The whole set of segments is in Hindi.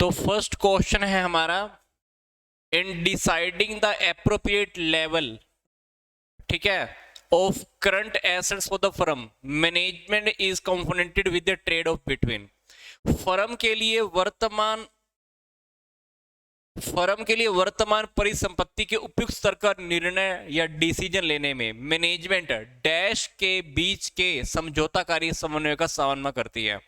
तो फर्स्ट क्वेश्चन है हमारा, in deciding the appropriate level, ठीक है, of current assets for the firm, management is confronted with the trade off between. Firm के लिए वर्तमान परिसंपत्ति के उपयुक्त स्तर का निर्णय या डिसीजन लेने में मैनेजमेंट डैश के बीच के समझौताकारी समन्वय का सामना करती है।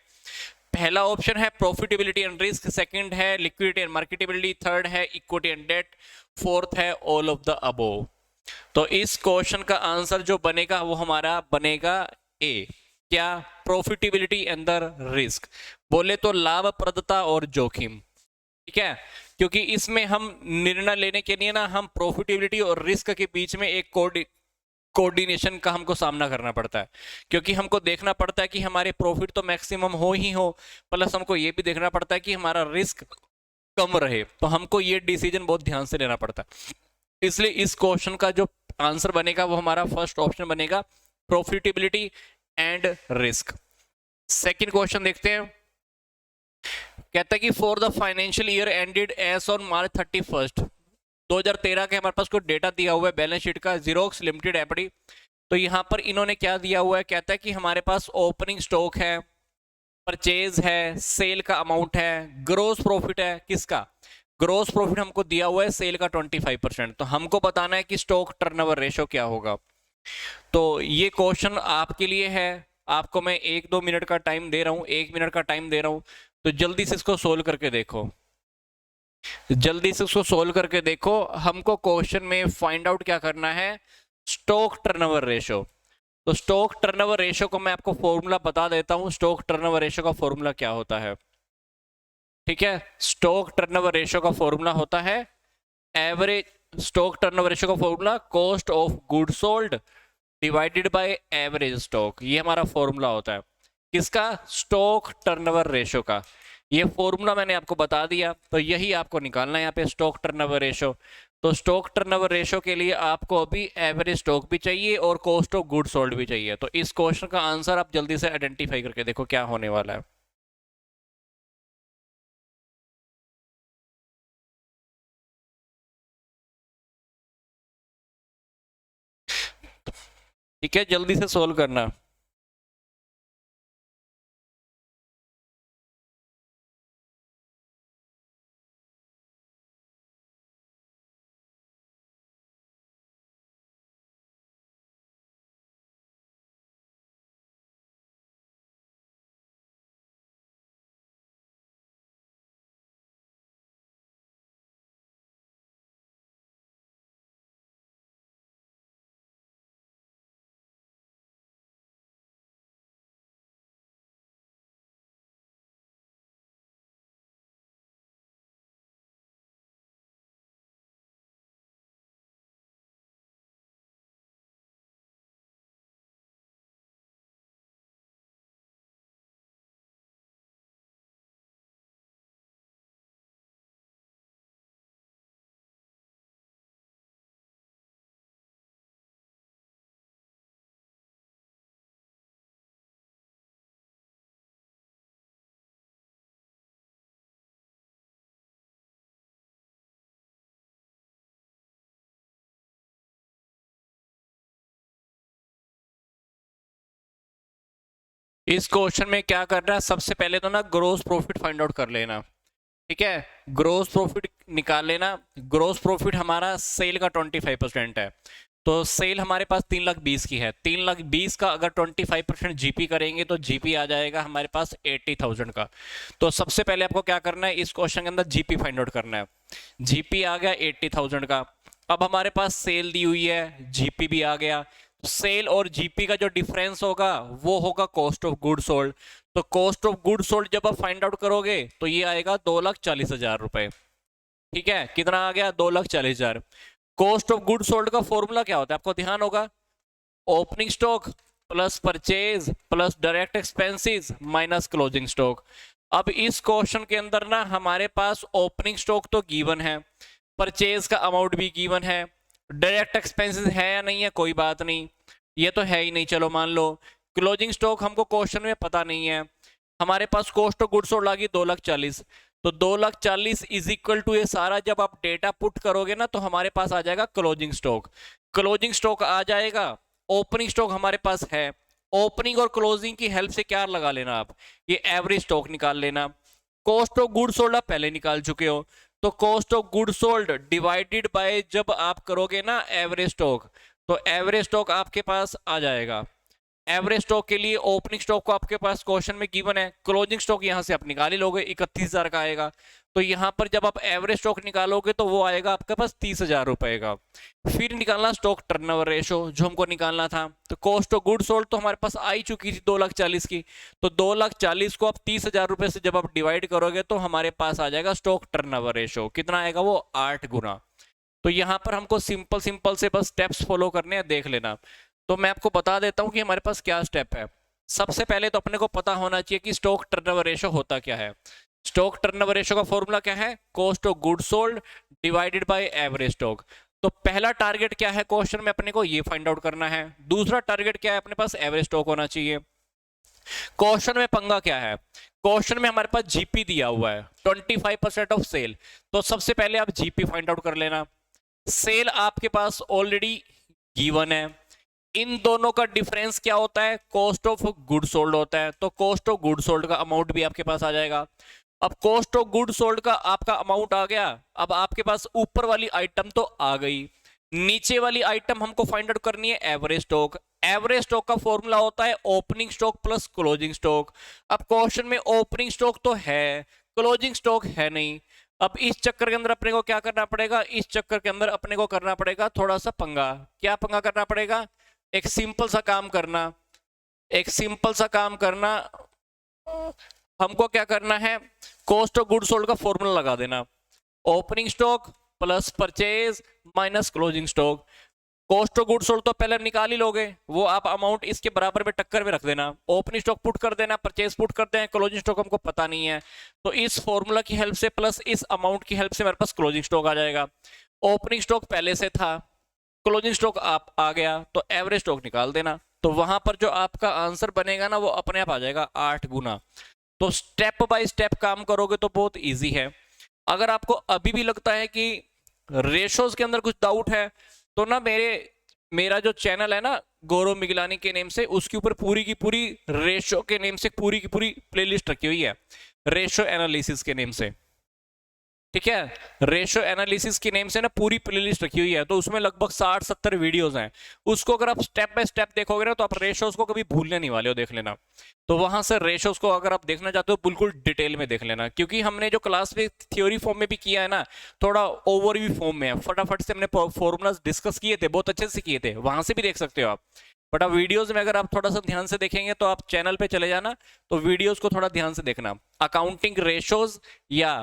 पहला ऑप्शन है प्रॉफिटेबिलिटी एंड रिस्क, सेकंड है लिक्विडिटी एंड मार्केटेबिलिटी, थर्ड है इक्विटी एंड डेट, फोर्थ है ऑल ऑफ द अबोव। तो इस क्वेश्चन का आंसर जो बनेगा वो हमारा बनेगा ए, क्या, प्रॉफिटेबिलिटी एंड द रिस्क। बोले तो लाभप्रदता और जोखिम, ठीक है, क्योंकि इसमें हम निर्णय लेने के लिए ना हम प्रॉफिटेबिलिटी और रिस्क के बीच में एक कोऑर्डिनेशन का हमको सामना करना पड़ता है, क्योंकि हमको देखना पड़ता है कि हमारे प्रॉफिट तो मैक्सिमम हो ही हो, प्लस हमको ये भी देखना पड़ता है कि हमारा रिस्क कम रहे, तो हमको ये डिसीजन बहुत ध्यान से लेना पड़ता है। इसलिए इस क्वेश्चन का जो आंसर बनेगा वो हमारा फर्स्ट ऑप्शन बनेगा, profitability and risk. Second question देखते हैं, कहता है कि for the financial year ended as on March 31 2013 के हमारे पास कोई डेटा दिया हुआ है बैलेंस शीट का, जीरोक्स लिमिटेड एपडी। तो यहाँ पर इन्होंने क्या दिया हुआ है, कहता है कि हमारे पास ओपनिंग स्टॉक है, परचेज है, सेल का अमाउंट है, ग्रोस प्रॉफिट है, किसका, ग्रोस प्रॉफिट हमको दिया हुआ है सेल का 25%। तो हमको बताना है कि स्टॉक टर्नओवर रेशो क्या होगा। तो ये क्वेश्चन आपके लिए है, आपको मैं 1-2 मिनट का टाइम दे रहा हूँ, 1 मिनट का टाइम दे रहा हूँ, तो जल्दी से इसको सोल्व करके देखो, जल्दी से उसको सोल्व करके देखो। हमको क्वेश्चन में फाइंड आउट क्या करना है, स्टॉक टर्नओवर रेशो। तो स्टॉक टर्नओवर रेशो को मैं आपको फॉर्मूला बता देता हूं, स्टॉक टर्नओवर रेशो का फॉर्मूला क्या होता है, ठीक है। स्टॉक टर्नओवर रेशो का फॉर्मूला होता है एवरेज, स्टॉक टर्नओवर रेशो का formula cost of good sold divided by average stock, ये हमारा फॉर्मूला होता है किसका, स्टॉक टर्नओवर रेशो का। ये फॉर्मूला मैंने आपको बता दिया, तो यही आपको निकालना है यहाँ पे स्टॉक टर्नओवर रेशो। तो स्टॉक टर्नओवर रेशो के लिए आपको अभी एवरेज स्टॉक भी चाहिए और कॉस्ट ऑफ गुड सोल्ड भी चाहिए। तो इस क्वेश्चन का आंसर आप जल्दी से आइडेंटिफाई करके देखो क्या होने वाला है। ठीक है, जल्दी से सोल्व करना। इस क्वेश्चन में क्या करना है, सबसे पहले तो ना ग्रोस प्रॉफिट फाइंड आउट कर लेना, ठीक है, ग्रोस प्रॉफिट निकाल लेना। ग्रोस प्रॉफिट हमारा सेल का 25% है, तो सेल हमारे पास 3,20,000 की है, 3,20,000 का अगर 25% जीपी करेंगे तो जीपी आ जाएगा हमारे पास 80,000 का। तो सबसे पहले आपको क्या करना है, इस क्वेश्चन के अंदर जीपी फाइंड आउट करना है। जीपी आ गया 80,000 का, अब हमारे पास सेल दी हुई है, जीपी भी आ गया, सेल और जीपी का जो डिफरेंस होगा वो होगा कॉस्ट ऑफ गुड सोल्ड। तो कॉस्ट ऑफ गुड सोल्ड जब आप फाइंड आउट करोगे तो ये आएगा 2,40,000 रुपए, ठीक है, कितना आ गया, 2,40,000। कॉस्ट ऑफ गुड सोल्ड का फॉर्मूला क्या होता है, आपको ध्यान होगा, opening stock plus purchase plus direct expenses minus closing stock. अब इस क्वेश्चन के अंदर ना हमारे पास ओपनिंग स्टॉक तो गिवन है, परचेज का अमाउंट भी गिवन है, डायरेक्ट एक्सपेंसेस है या नहीं है कोई बात नहीं, ये तो है ही नहीं, चलो मान लो। क्लोजिंग स्टॉक हमको क्वेश्चन में पता नहीं है, हमारे पास कॉस्ट ऑफ गुड्स सोल्ड आ गई 2,40,000। तो 2,40,000 इज इक्वल टू, ये सारा जब आप डेटा पुट करोगे ना तो हमारे पास आ जाएगा क्लोजिंग स्टॉक। क्लोजिंग स्टॉक आ जाएगा, ओपनिंग स्टॉक हमारे पास है, ओपनिंग और क्लोजिंग की हेल्प से क्या लगा लेना आप, ये एवरेज स्टॉक निकाल लेना। कॉस्ट ऑफ गुड सोल्ड आप पहले निकाल चुके हो, तो cost of good sold divided by जब आप करोगे ना एवरेज स्टॉक, तो एवरेज स्टॉक आपके पास आ जाएगा। एवरेज स्टॉक के लिए ओपनिंग स्टॉक को आपके पास क्वेश्चन में गिवन है, क्लोजिंग स्टॉक यहां से आप निकाल ही लोगे, 31,000 का आएगा। तो यहां पर जब आप एवरेज स्टॉक निकालोगे तो वो आएगा आपके पास 30,000 रुपए का। फिर निकालना स्टॉक टर्नओवर रेशो जो हमको निकालना था, तो कॉस्ट ऑफ गुड सोल्ड तो हमारे पास आई चुकी थी 2,40,000 की, तो 2,40,000 को आप 30,000 रुपए से जब आप डिवाइड करोगे तो हमारे पास आ जाएगा स्टॉक टर्नओवर रेशो, कितना आएगा वो 8 गुना। तो यहां पर हमको सिंपल सिंपल से बस स्टेप्स फॉलो करने हैं, देख लेना। तो मैं आपको बता देता हूं कि हमारे पास क्या स्टेप है। सबसे पहले तो अपने को पता होना चाहिए कि स्टॉक टर्नओवर रेशो होता क्या है। स्टॉक टर्नओवर रेशो का फॉर्मूला क्या है, cost of good sold divided by average stock. तो पहला टारगेट क्या है क्वेश्चन में, अपने को ये फाइंड आउट करना है। दूसरा टारगेट क्या है, अपने पास एवरेज स्टॉक होना चाहिए। क्वेश्चन में पंगा क्या है, क्वेश्चन में हमारे पास जीपी दिया हुआ है 25% ऑफ सेल, तो सबसे पहले आप जीपी फाइंड आउट कर लेना। सेल आपके पास ऑलरेडी गिवन है, इन दोनों का डिफरेंस क्या होता है, कॉस्ट ऑफ गुड सोल्ड होता है, तो कॉस्ट ऑफ गुड सोल्ड का अमाउंट भी आपके पास आ जाएगा। अब कॉस्ट ऑफ गुड सोल्ड का आपका अमाउंट आ गया, अब आपके पास ऊपर वाली आइटम तो आ गई, नीचे वाली आइटम हमको फाइंड आउट करनी है एवरेज स्टॉक। एवरेज स्टॉक का फॉर्मूला होता है opening stock plus closing stock. अब क्वेश्चन में ओपनिंग स्टॉक तो है, क्लोजिंग स्टॉक है नहीं। अब इस चक्कर के अंदर अपने को क्या करना पड़ेगा, इस चक्कर के अंदर अपने को करना पड़ेगा थोड़ा सा पंगा। क्या पंगा करना पड़ेगा, एक सिंपल सा काम करना, एक सिंपल सा काम करना। हमको क्या करना है, कॉस्ट ऑफ गुड सोल्ड का फॉर्मूला लगा देना, opening stock plus purchase minus closing stock. Cost of good sold तो पहले निकाल ही लोगे, वो आप अमाउंट इसके बराबर में टक्कर में रख देना, ओपनिंग स्टॉक पुट कर देना, परचेज पुट करते हैं, क्लोजिंग स्टॉक हमको पता नहीं है, तो इस फॉर्मूला की हेल्प से प्लस इस अमाउंट की हेल्प से मेरे पास क्लोजिंग स्टॉक आ जाएगा। ओपनिंग स्टॉक पहले से था, क्लोजिंग स्टॉक आप आ गया, तो एवरेज स्टॉक निकाल देना, तो वहां पर जो आपका आंसर बनेगा ना वो अपने आप आ जाएगा 8 गुना। तो स्टेप बाय स्टेप काम करोगे तो बहुत इजी है। अगर आपको अभी भी लगता है कि रेशोज के अंदर कुछ डाउट है, तो ना मेरा जो चैनल है ना गौरव मिगलानी के नेम से, उसके ऊपर पूरी की पूरी रेशो के नेम से पूरी की पूरी प्लेलिस्ट रखी हुई है, रेशो एनालिसिस के नेम से, ठीक है। रेशो एनालिसिस के नेम से ना पूरी प्लेलिस्ट रखी हुई है, तो उसमें लगभग 60-70 वीडियोस हैं। उसको अगर आप स्टेप बाय स्टेप देखोगे ना तो आप रेशोस को कभी भूलने नहीं वाले हो, देख लेना। तो वहां से रेशोस को अगर आप देखना चाहते हो बिल्कुल डिटेल में देख लेना, क्योंकि हमने जो क्लास में थ्योरी फॉर्म में भी किया है ना, थोड़ा ओवरव्यू फॉर्म में है, फटाफट से हमने फॉर्मूलाज डिस्कस किए थे, बहुत अच्छे से किए थे, वहां से भी देख सकते हो आप। बट अब वीडियोस में अगर आप थोड़ा सा ध्यान से देखेंगे तो आप चैनल पे चले जाना, तो वीडियोस को थोड़ा ध्यान से देखना। अकाउंटिंग रेशोज या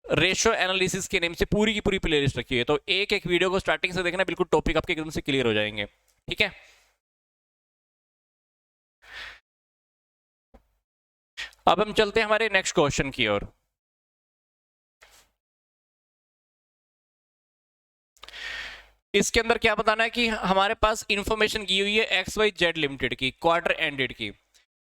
रेशो एनालिसिस के नेम से पूरी की पूरी प्लेलिस्ट रखी है, तो एक एक वीडियो को स्टार्टिंग से देखना, बिल्कुल टॉपिक आपके एकदम से क्लियर हो जाएंगे, ठीक है। अब हम चलते हैं हमारे नेक्स्ट क्वेश्चन की ओर। इसके अंदर क्या बताना है कि हमारे पास इंफॉर्मेशन की हुई है XYZ लिमिटेड की क्वार्टर एंडेड की।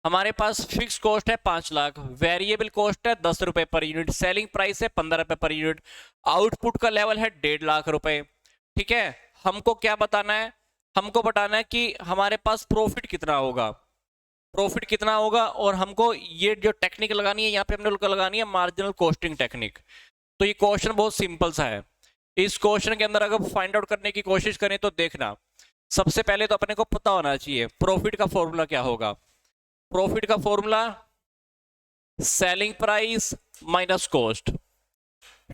हमारे पास फिक्स कॉस्ट है 5 लाख, वेरिएबल कॉस्ट है 10 रुपए पर यूनिट, सेलिंग प्राइस है 15 रुपए पर यूनिट, आउटपुट का लेवल है 1.5 लाख रुपए, ठीक है। हमको क्या बताना है, हमको बताना है कि हमारे पास प्रॉफिट कितना होगा, प्रॉफिट कितना होगा, और हमको ये जो टेक्निक लगानी है यहाँ पे हमने लगानी है मार्जिनल कॉस्टिंग टेक्निक। तो ये क्वेश्चन बहुत सिंपल सा है। इस क्वेश्चन के अंदर अगर फाइंड आउट करने की कोशिश करें तो देखना, सबसे पहले तो अपने को पता होना चाहिए प्रॉफिट का फॉर्मूला क्या होगा। प्रॉफिट का formula selling price minus cost,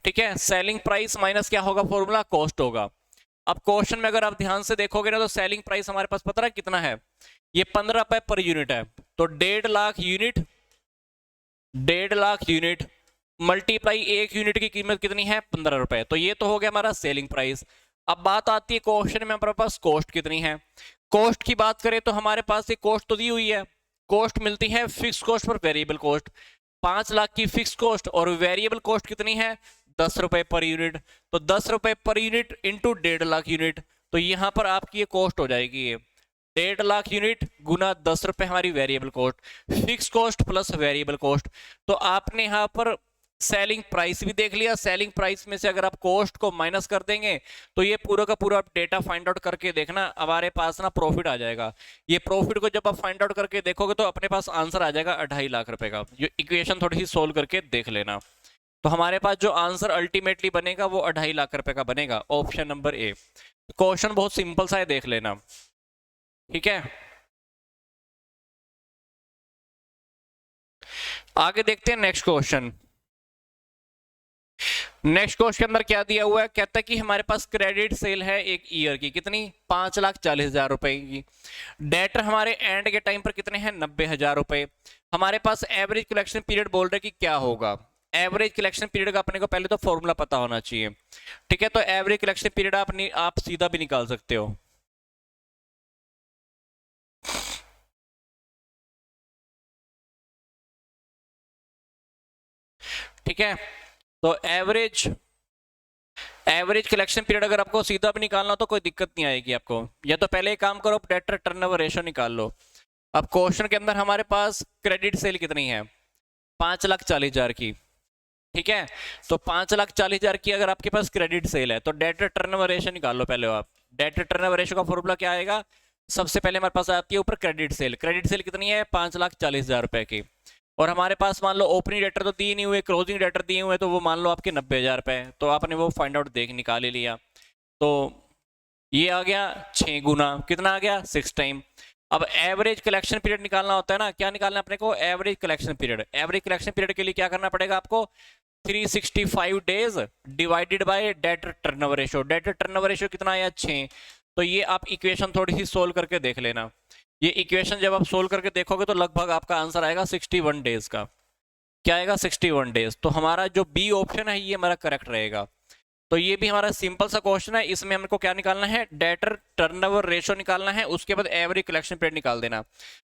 ठीक है। सेलिंग प्राइस माइनस क्या होगा, फॉर्मूला कॉस्ट होगा। अब क्वेश्चन में अगर आप ध्यान से देखोगे ना तो सेलिंग प्राइस हमारे पास पता है कितना है, ये 15 रुपए पर यूनिट है, तो 1.5 lakh unit, 1.5 lakh unit multiply एक यूनिट की कीमत कितनी है 15 रुपए, तो ये तो हो गया हमारा सेलिंग प्राइस। अब बात आती है क्वेश्चन में हमारे पास कॉस्ट कितनी है। कॉस्ट की बात करें तो हमारे पास ये कॉस्ट तो दी हुई है, कॉस्ट मिलती है fix cost per variable cost, 5 lakh की फिक्स कॉस्ट और वेरिएबल कॉस्ट कितनी है 10 रुपए पर यूनिट, तो 10 रुपए per unit into 1.5 lakh unit, तो यहां पर आपकी ये कॉस्ट हो जाएगी, ये 1.5 लाख यूनिट गुना 10 रुपए हमारी variable cost, fix cost plus variable cost. तो आपने यहां पर सेलिंग प्राइस भी देख लिया। सेलिंग प्राइस में से अगर आप कॉस्ट को माइनस कर देंगे तो ये पूरा का पूरा आप डेटा फाइंड आउट करके देखना, हमारे पास ना प्रॉफिट आ जाएगा। ये प्रॉफिट को जब आप फाइंड आउट करके देखोगे तो अपने पास आंसर आ जाएगा 2.5 लाख रुपए का। ये इक्वेशन थोड़ी सी सोल्व करके देख लेना। तो हमारे पास जो आंसर अल्टीमेटली बनेगा वो 2.5 लाख रुपए का बनेगा, ऑप्शन नंबर ए। क्वेश्चन बहुत सिंपल सा है, देख लेना। ठीक है, आगे देखते हैं नेक्स्ट क्वेश्चन। नेक्स्ट क्वेश्चन के अंदर क्या दिया हुआ है, कहता है कि हमारे पास क्रेडिट सेल है एक ईयर की, कितनी, 5,40,000 रुपए की। डेटर हमारे एंड के टाइम पर कितने हैं, 90,000 रुपए। हमारे पास एवरेज कलेक्शन पीरियड बोल रहे कि क्या होगा। एवरेज कलेक्शन पीरियड का अपने को पहले तो फॉर्मूला पता होना चाहिए। ठीक है, तो एवरेज कलेक्शन पीरियड आप सीधा भी निकाल सकते हो। ठीक है, तो एवरेज कलेक्शन पीरियड अगर आपको सीधा भी निकालना हो तो कोई दिक्कत नहीं आएगी आपको। या तो पहले एक काम करो, डेटर टर्नओवर रेशियो निकाल लो। अब क्वेश्चन के अंदर हमारे पास क्रेडिट सेल कितनी है, 5,40,000 की। ठीक है, तो 5,40,000 की अगर आपके पास क्रेडिट सेल है तो डेटर टर्नओवर रेशियो निकाल लो पहले आप। डेटर टर्नओवर रेशियो का फॉर्मूला क्या आएगा, सबसे पहले हमारे पास आती है ऊपर क्रेडिट सेल। क्रेडिट सेल कितनी है, 5,40,000 रुपए की। और हमारे पास मान लो ओपनिंग डेटर तो दिए नहीं हुए, क्लोजिंग डेटर दिए हुए, तो वो मान लो आपके 90,000 रुपए। तो आपने वो फाइंड आउट देख निकाल ही लिया। तो ये आ गया 6 गुना, कितना आ गया, 6 टाइम। अब एवरेज कलेक्शन पीरियड निकालना होता है ना, क्या निकालना है अपने को, average collection period. Average collection period के लिए क्या करना पड़ेगा आपको, 365 days divided by debtor turnover ratio. Debtor turnover ratio कितना आया, 6। तो ये आप इक्वेशन थोड़ी सी सोल्व करके देख लेना। ये इक्वेशन जब आप सोल्व करके देखोगे तो लगभग आपका आंसर आएगा 61 डेज का। क्या आएगा, 61 डेज। तो हमारा जो बी ऑप्शन है ये हमारा करेक्ट रहेगा। तो ये भी हमारा सिंपल सा क्वेश्चन है, इसमें हमको क्या निकालना है, डेटर टर्नओवर रेशियो निकालना है, उसके बाद एवरेज कलेक्शन पीरियड निकाल देना।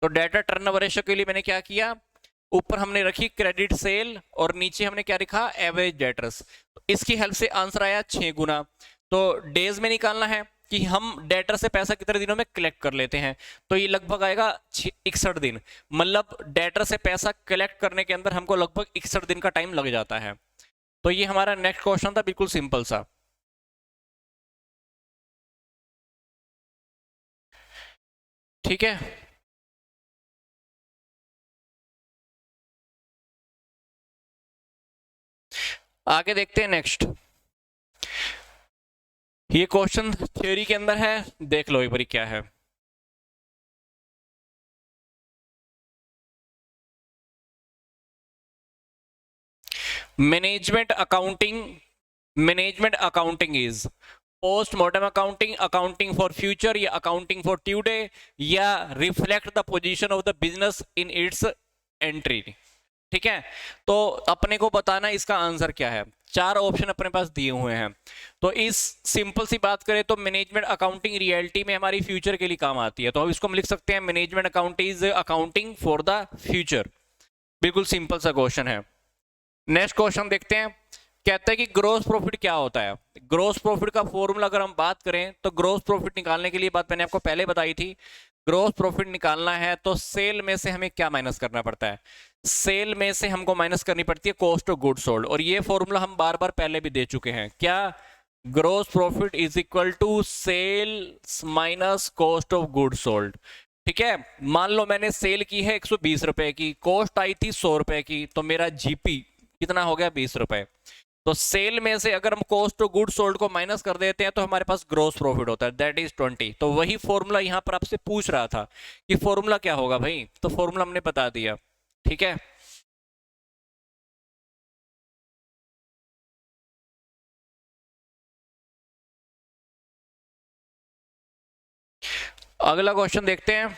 तो डेटर टर्नओवर रेशियो के लिए मैंने क्या किया, ऊपर हमने रखी क्रेडिट सेल और नीचे हमने क्या लिखा, एवरेज डेटर्स। तो इसकी हेल्प से आंसर आया 6 गुना। तो डेज में निकालना है कि हम डेटर से पैसा कितने दिनों में कलेक्ट कर लेते हैं, तो ये लगभग आएगा 61 दिन। मतलब डेटर से पैसा कलेक्ट करने के अंदर हमको लगभग 61 दिन का टाइम लग जाता है। तो ये हमारा नेक्स्ट क्वेश्चन था, बिल्कुल सिंपल सा। ठीक है, आगे देखते हैं नेक्स्ट। ये क्वेश्चन थ्योरी के अंदर है, देख लो एक बारी क्या है। Management accounting is post mortem accounting, accounting for future, या अकाउंटिंग फॉर टुडे, या reflect the position of the business in its entry. ठीक है, तो अपने को बताना इसका आंसर क्या है। 4 ऑप्शन अपने पास दिए हुए हैं। तो इस सिंपल सी बात करें तो मैनेजमेंट अकाउंटिंग रियलिटी में हमारी फ्यूचर के लिए काम आती है, तो हम इसको हम लिख सकते हैं management accounting is accounting for the future. बिल्कुल सिंपल सा क्वेश्चन है। नेक्स्ट क्वेश्चन देखते हैं, कहता है कि ग्रोस प्रॉफिट क्या होता है। ग्रोस प्रॉफिट का फॉर्मूला अगर हम बात करें तो ग्रोस प्रॉफिट निकालने के लिए बात मैंने आपको पहले बताई थी। ग्रोस प्रॉफिट निकालना है तो सेल में से हमें क्या माइनस करना पड़ता है, सेल में से हमको माइनस करनी पड़ती है कॉस्ट ऑफ गुड सोल्ड। और ये फॉर्मूला हम बार बार पहले भी दे चुके हैं, क्या, gross profit is equal to sales minus cost of good sold. ठीक है, मान लो मैंने सेल की है 120 रुपए की, कॉस्ट आई थी 100 रुपए की, तो मेरा जीपी कितना हो गया, 20 रुपए। तो सेल में से अगर हम कॉस्ट ऑफ गुड सोल्ड को माइनस कर देते हैं तो हमारे पास ग्रोस प्रॉफिट होता है, दैट इज 20। तो वही फॉर्मूला यहां पर आपसे पूछ रहा था कि फॉर्मूला क्या होगा भाई, तो फॉर्मूला हमने बता दिया। ठीक है, अगला क्वेश्चन देखते हैं।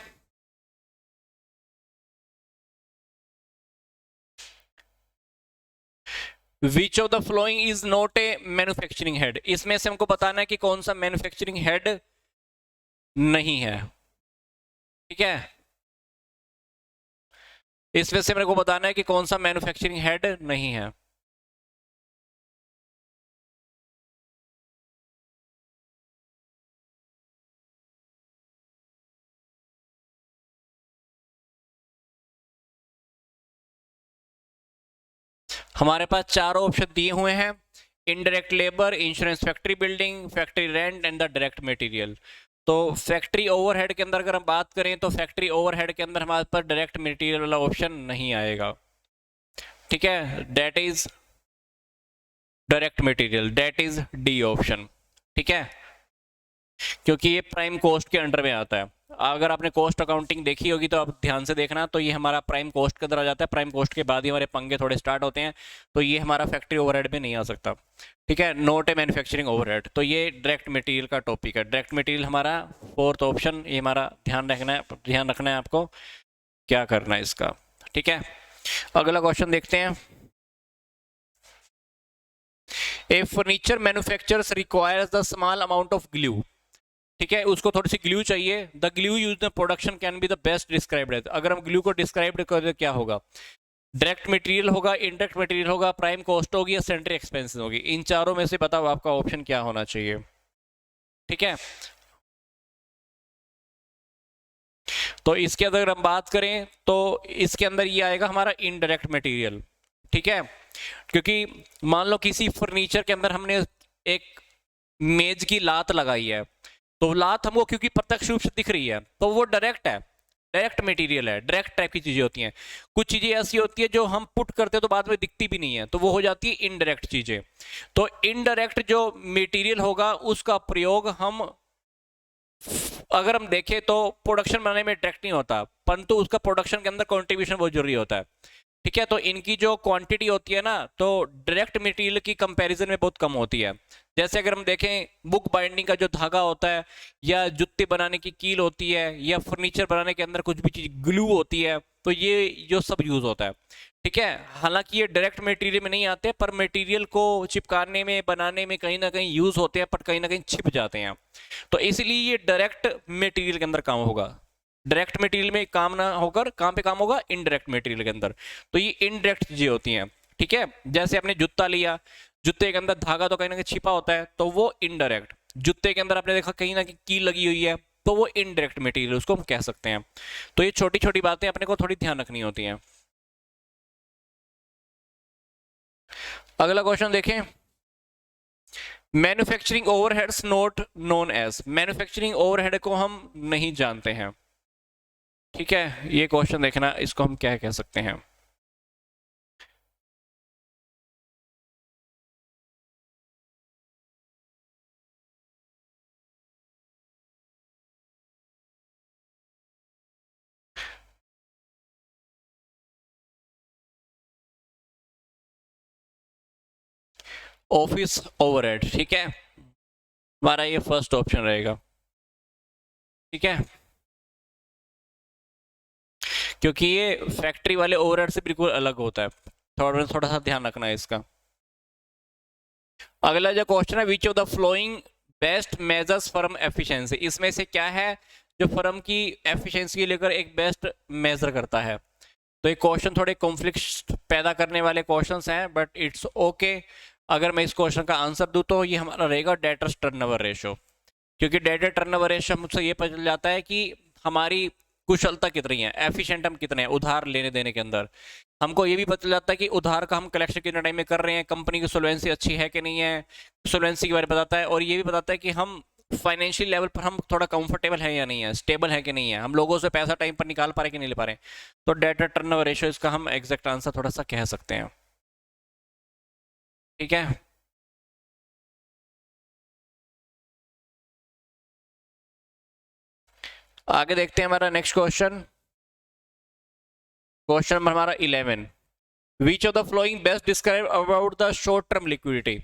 विच of the following is not A manufacturing head. इसमें से हमको बताना है कि कौन सा मैन्युफैक्चरिंग हेड नहीं है। ठीक है, इसमें से मेरे को बताना है कि कौन सा मैन्युफैक्चरिंग हेड नहीं है। हमारे पास चारों ऑप्शन दिए हुए हैं, indirect labour, insurance, factory building, factory rent and the direct material. तो फैक्ट्री ओवरहेड के अंदर अगर हम बात करें तो फैक्ट्री ओवरहेड के अंदर हमारे पास डायरेक्ट मटेरियल वाला ऑप्शन नहीं आएगा। ठीक है, that is direct material, that is D option. ठीक है, क्योंकि ये प्राइम कॉस्ट के अंडर में आता है। अगर आपने कॉस्ट अकाउंटिंग देखी होगी तो आप ध्यान से देखना, तो ये हमारा प्राइम कॉस्ट के अंदर आ जाता है। प्राइम कॉस्ट के बाद ही हमारे पंगे थोड़े स्टार्ट होते हैं, तो ये हमारा फैक्ट्री ओवरहेड में नहीं आ सकता। ठीक है, नॉट ए मैन्युफैक्चरिंग ओवरहेड। तो ये डायरेक्ट मटेरियल का टॉपिक है। डायरेक्ट मटेरियल हमारा फोर्थ ऑप्शन, ये हमारा ध्यान रखना है आपको क्या करना है इसका। ठीक है, अगला क्वेश्चन देखते हैं। A furniture manufacturers requires the small amount of glue. ठीक है, उसको थोड़ी सी ग्लू चाहिए। The glue use the production can be the best described. अगर हम ग्लू को डिस्क्राइब करें तो क्या होगा? डायरेक्ट मटेरियल होगा, इनडायरेक्ट मटेरियल होगा, प्राइम कॉस्ट होगी या सेंट्री एक्सपेंसेस होगी। इन चारों में से बताओ आपका ऑप्शन क्या होना चाहिए। ठीक है, तो इसके अगर हम बात करें तो इसके अंदर ये आएगा हमारा इनडायरेक्ट मटेरियल। ठीक है, क्योंकि मान लो किसी फर्नीचर के अंदर हमने एक मेज की लात लगाई है, तो लात हमको क्योंकि प्रत्यक्ष रूप से दिख रही है तो वो डायरेक्ट है, डायरेक्ट मटेरियल है, डायरेक्ट टाइप की चीजें होती हैं। कुछ चीजें ऐसी होती है जो हम पुट करते हैं तो बाद में दिखती भी नहीं है, तो वो हो जाती है इनडायरेक्ट चीजें। तो इनडायरेक्ट जो मटेरियल होगा उसका प्रयोग हम अगर हम देखें तो प्रोडक्शन बनाने में डायरेक्ट नहीं होता, परंतु उसका प्रोडक्शन के अंदर कंट्रीब्यूशन बहुत जरूरी होता है। ठीक है, तो इनकी जो क्वांटिटी होती है ना, तो डायरेक्ट मटेरियल की कंपैरिजन में बहुत कम होती है। जैसे अगर हम देखें बुक बाइंडिंग का जो धागा होता है, या जूते बनाने की कील होती है, या फर्नीचर बनाने के अंदर कुछ भी चीज ग्लू होती है, तो ये जो सब यूज होता है। ठीक है, हालांकि ये डायरेक्ट मटेरियल में नहीं आते, पर मटेरियल को चिपकाने में बनाने में कहीं ना कहीं यूज होते हैं, पर कहीं ना कहीं छिप जाते हैं। तो इसलिए ये डायरेक्ट मटेरियल के अंदर काम होगा। डायरेक्ट मटेरियल में काम ना होकर कहां पे काम होगा? इनडायरेक्ट मटेरियल के अंदर। तो ये इनडायरेक्ट चीजें होती हैं। ठीक है, जैसे आपने जूता लिया, जूते के अंदर धागा तो कहीं ना कहीं छिपा होता है, तो वो इनडायरेक्ट। जूते के अंदर आपने देखा कहीं ना कहीं कील लगी हुई है, तो वो इनडायरेक्ट मटेरियल उसको हम कह सकते हैं। तो ये छोटी छोटी बातें अपने को थोड़ी ध्यान रखनी होती हैं। अगला क्वेश्चन देखें, manufacturing overheads not known as. Manufacturing overhead को हम नहीं जानते हैं। ठीक है, ये क्वेश्चन देखना, इसको हम क्या कह सकते हैं? Office overhead. ठीक है, हमारा ये फर्स्ट ऑप्शन रहेगा। ठीक है, क्योंकि ये फैक्ट्री वाले ओवरहेड से बिल्कुल अलग होता है। थोड़ा थोड़ा सा ध्यान रखना है इसका। अगला जो क्वेश्चन है, विच of the following best measures firm efficiency. इसमें से क्या है जो फर्म की एफिशिएंसी को लेकर एक बेस्ट मेजर करता है? तो ये क्वेश्चन थोड़े कॉन्फ्लिक्ट पैदा करने वाले क्वेश्चंस हैं, बट इट्स ओके। अगर मैं इस क्वेश्चन का आंसर दूं तो ये हमारा रहेगा डेटर्स टर्नओवर रेशो। क्योंकि डेटर टर्नओवर रेशो मुझसे ये पता चल जाता है कि हमारी कुशलता कितनी है, एफिशिएंट हम कितने हैं उधार लेने देने के अंदर। हमको ये भी पता चल जाता है कि उधार का हम कलेक्शन कितने टाइम में कर रहे हैं, कंपनी की सोल्वेंसी अच्छी है कि नहीं है, सोल्वेंसी के बारे में बताता है। और ये भी बताता है कि हम फाइनेंशियल लेवल पर हम थोड़ा कंफर्टेबल है या नहीं है, स्टेबल है कि नहीं है, हम लोगों से पैसा टाइम पर निकाल पा रहे कि नहीं ले पा रहे। तो डेटर टर्नओवर रेशियो इसका हम एग्जैक्ट आंसर थोड़ा सा कह सकते हैं। ठीक है, आगे देखते हैं हमारा नेक्स्ट क्वेश्चन। क्वेश्चन नंबर हमारा 11, विच of the following best describe about the short term liquidity.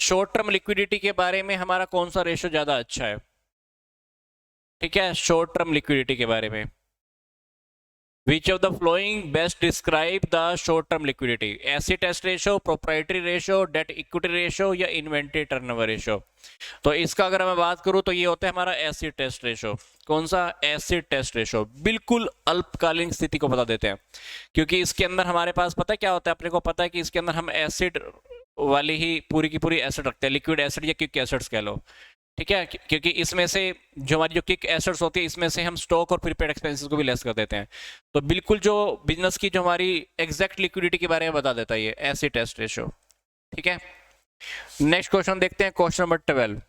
Short term liquidity के बारे में हमारा कौन सा रेशो ज्यादा अच्छा है? ठीक है, शॉर्ट टर्म लिक्विडिटी के बारे में which of the following best describe the short term liquidity. Acid test ratio, proprietary ratio, debt equity ratio या इन्वेंटरी टर्नओवर रेशो। तो इसका अगर मैं बात करूं तो ये होता है हमारा एसिड टेस्ट रेशो। कौन सा? Acid test ratio. बिल्कुल अल्पकालीन स्थिति को बता देते हैं, क्योंकि इसके अंदर हमारे पास पता है क्या होता है, अपने को पता है कि इसके अंदर हम एसिड वाली ही पूरी की पूरी एसिड रखते हैं, लिक्विड एसिड या क्विक एसिड्स कह लो। ठीक है, क्योंकि इसमें से जो हमारी जो क्विक एसेट्स होती है इसमें से हम स्टॉक और प्रीपेड एक्सपेंसेस को भी लेस कर देते हैं। तो बिल्कुल जो बिजनेस की जो हमारी एग्जैक्ट लिक्विडिटी के बारे में बता देता है ये एसिड टेस्ट रेशियो। ठीक है, नेक्स्ट क्वेश्चन देखते हैं, question number 12।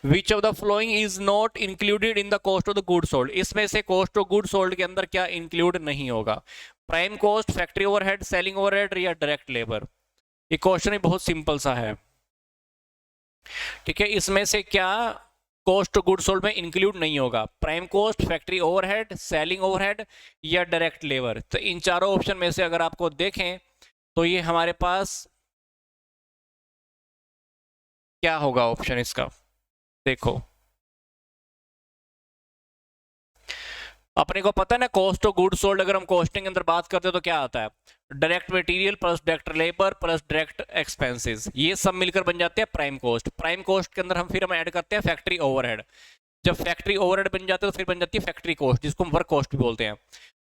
Which of the following is not included in the cost of the good sold, इसमें से कॉस्ट ऑफ गुड सोल्ड के अंदर क्या इंक्लूड नहीं होगा? Prime cost, factory overhead, selling overhead या डायरेक्ट लेबर? ये क्वेश्चन ही बहुत सिंपल सा है। ठीक है, इसमें से क्या कॉस्ट ऑफ गुड सोल्ड में इंक्लूड नहीं होगा? Prime cost, factory overhead, selling overhead या डायरेक्ट लेबर? तो इन चारों ऑप्शन में से अगर आपको देखें तो ये हमारे पास क्या होगा ऑप्शन इसका? देखो, अपने को पता है ना कॉस्ट ऑफ गुड सोल्ड, अगर हम कॉस्टिंग के अंदर बात करते हैं तो क्या आता है? Direct material plus direct labour plus direct expenses, ये सब मिलकर बन जाते हैं प्राइम कॉस्ट। प्राइम कॉस्ट के अंदर हम ऐड करते हैं फैक्ट्री ओवरहेड। जब फैक्ट्री ओवरहेड बन जाते हैं तो फिर बन जाती है फैक्ट्री कॉस्ट, जिसको हम वर्क कॉस्ट भी बोलते हैं।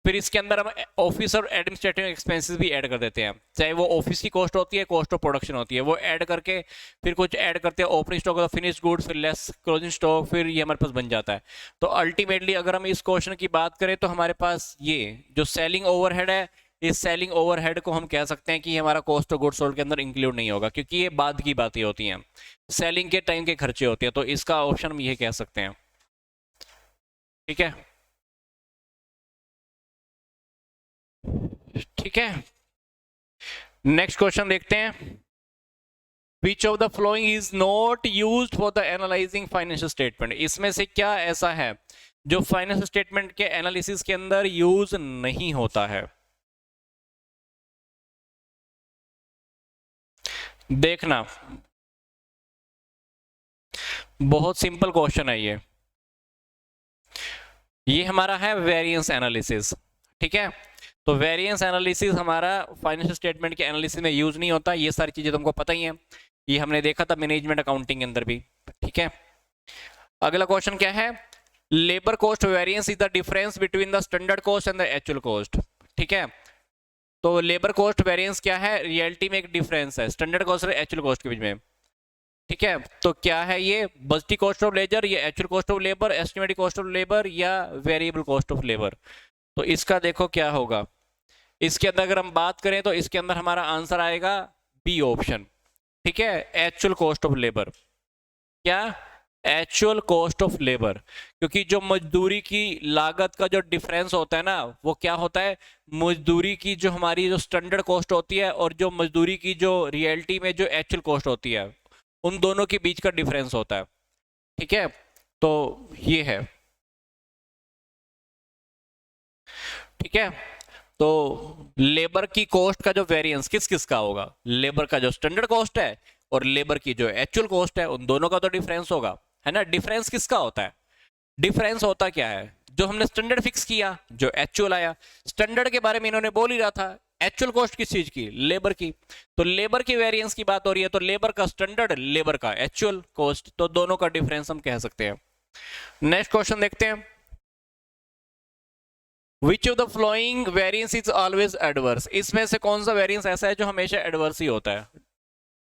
फिर इसके अंदर हम ऑफिस और एडमिनिस्ट्रेटिव एक्सपेंसेस भी ऐड कर देते हैं, चाहे वो ऑफिस की कॉस्ट होती है, कॉस्ट ऑफ प्रोडक्शन होती है, वो ऐड करके फिर कुछ ऐड करते हैं opening stock of finish goods, फिर लेस क्लोजिंग स्टॉक, फिर ये हमारे पास बन जाता है। तो अल्टीमेटली अगर हम इस क्वेश्चन की बात करें तो हमारे पास ये जो सेलिंग ओवरहेड है, इस सेलिंग ओवरहेड को हम कह सकते हैं कि हमारा कॉस्ट ऑफ गुड्स सोल्ड के अंदर इंक्लूड नहीं होगा, क्योंकि ये बाद की बातें होती हैं, सेलिंग के टाइम के खर्चे होते हैं। तो इसका ऑप्शन हम ये कह सकते हैं। ठीक है, ठीक है, नेक्स्ट क्वेश्चन देखते हैं। Which of the following is not used for the analyzing financial statement, इसमें से क्या ऐसा है जो फाइनेंशियल स्टेटमेंट के एनालिसिस के अंदर यूज नहीं होता है? देखना, बहुत सिंपल क्वेश्चन है ये हमारा है वेरिएंस एनालिसिस। ठीक है, तो वेरिएंस एनालिसिस हमारा फाइनेंशियल स्टेटमेंट के एनालिसिस में यूज नहीं होता। ये सारी चीजें तुमको पता ही है, ये हमने देखा था मैनेजमेंट अकाउंटिंग के अंदर भी। ठीक है, अगला क्वेश्चन क्या है? Labour cost variance is the difference between the standard cost and the actual cost. ठीक है, तो लेबर कॉस्ट वेरिएंस क्या है? रियलिटी में एक डिफरेंस है स्टैंडर्ड कॉस्ट और एक्चुअल कॉस्ट के बीच में। ठीक है, तो क्या है ये? बजटी कॉस्ट ऑफ लेबर या actual cost of labour, estimated cost of labour या वेरिएबल कॉस्ट ऑफ लेबर? तो इसका देखो क्या होगा। इसके अंदर अगर हम बात करें तो इसके अंदर हमारा आंसर आएगा बी ऑप्शन। ठीक है, एक्चुअल कॉस्ट ऑफ लेबर। क्या? एक्चुअल कॉस्ट ऑफ लेबर, क्योंकि जो मजदूरी की लागत का जो डिफरेंस होता है ना, वो क्या होता है? मजदूरी की जो हमारी जो स्टैंडर्ड कॉस्ट होती है और जो मजदूरी की जो रियलिटी में जो एक्चुअल कॉस्ट होती है, उन दोनों के बीच का डिफरेंस होता है। ठीक है, तो ये है। ठीक है, तो लेबर की कॉस्ट का जो वेरिएंस किस किस का होगा? लेबर का जो स्टैंडर्ड कॉस्ट है और लेबर की जो एक्चुअल कॉस्ट है, उन दोनों का तो डिफरेंस होगा, है ना। डिफरेंस किसका होता है? डिफरेंस होता क्या है? जो हमने स्टैंडर्ड फिक्स किया, जो एक्चुअल आया। स्टैंडर्ड के बारे में इन्होंने बोल ही रहा था, एक्चुअल कॉस्ट किस चीज की? लेबर की। तो लेबर की वेरिएंस की बात हो रही है, तो लेबर का स्टैंडर्ड, लेबर का एक्चुअल कॉस्ट, तो दोनों का डिफरेंस हम कह सकते हैं। नेक्स्ट क्वेश्चन देखते हैं। विच of the flowing variance is always adverse, इसमें से कौन सा वेरिएंस ऐसा है जो हमेशा एडवर्स ही होता है?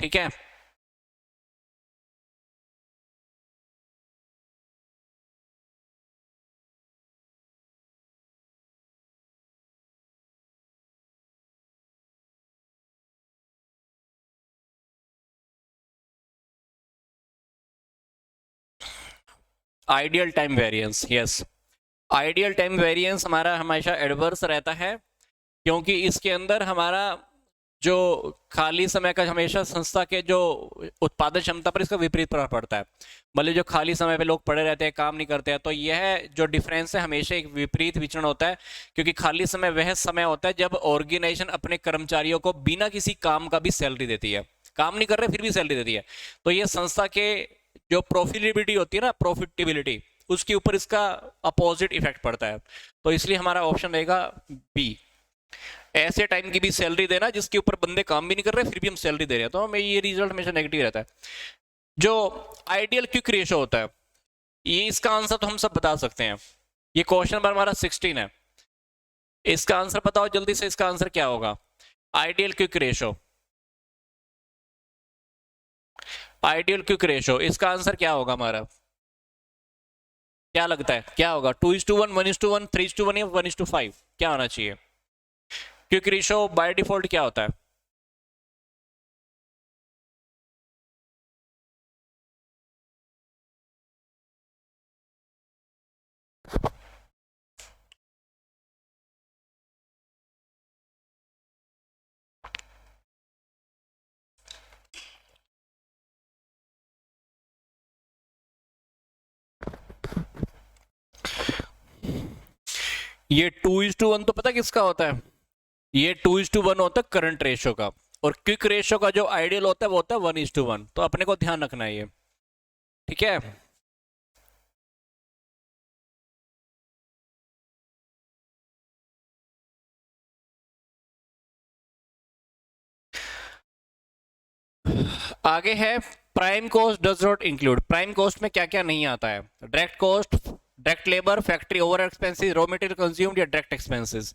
ठीक है, ideal time variance. Yes, ideal time variance हमारा हमेशा एडवर्स रहता है, क्योंकि इसके अंदर हमारा जो खाली समय का हमेशा संस्था के जो उत्पादन क्षमता पर इसका विपरीत प्रभाव पड़ता है। मतलब जो खाली समय पे लोग पड़े रहते हैं, काम नहीं करते हैं, तो यह जो डिफरेंस है हमेशा एक विपरीत विचरण होता है, क्योंकि खाली समय वह समय होता है जब ऑर्गेनाइजेशन अपने कर्मचारियों को बिना किसी काम का भी सैलरी देती है। काम नहीं कर रहे फिर भी सैलरी देती है, तो ये संस्था के जो प्रॉफिटेबिलिटी होती है ना, प्रॉफिटेबिलिटी, उसके ऊपर इसका अपोजिट इफेक्ट पड़ता है। तो इसलिए हमारा ऑप्शन रहेगा बी, ऐसे टाइम की भी सैलरी देना जिसके ऊपर बंदे काम भी नहीं कर रहे फिर भी हम सैलरी दे रहे हैं, तो हमें ये रिजल्ट हमेशा नेगेटिव रहता है। जो आइडियल क्विक रेशो होता है, ये इसका आंसर तो हम सब बता सकते हैं। ये क्वेश्चन नंबर हमारा 16 है, इसका आंसर बताओ जल्दी से, इसका आंसर क्या होगा? Ideal quick ratio, ideal quick ratio, इसका आंसर क्या होगा हमारा? क्या लगता है क्या होगा? 2:1, 1:1, 3:1 या 1:5? क्या होना चाहिए? क्विक रेशो बाय डिफॉल्ट क्या होता है? ये 2:1 तो पता किसका होता है? ये 2:1 होता है करंट रेशो का, और क्विक रेशो का जो आइडियल होता है वो होता है 1:1। तो अपने को ध्यान रखना है ये, ठीक है। आगे है prime cost does not include. Prime cost में क्या क्या नहीं आता है? Direct cost, direct labour, factory over expenses, raw material consumed या डायरेक्ट एक्सपेंसेस।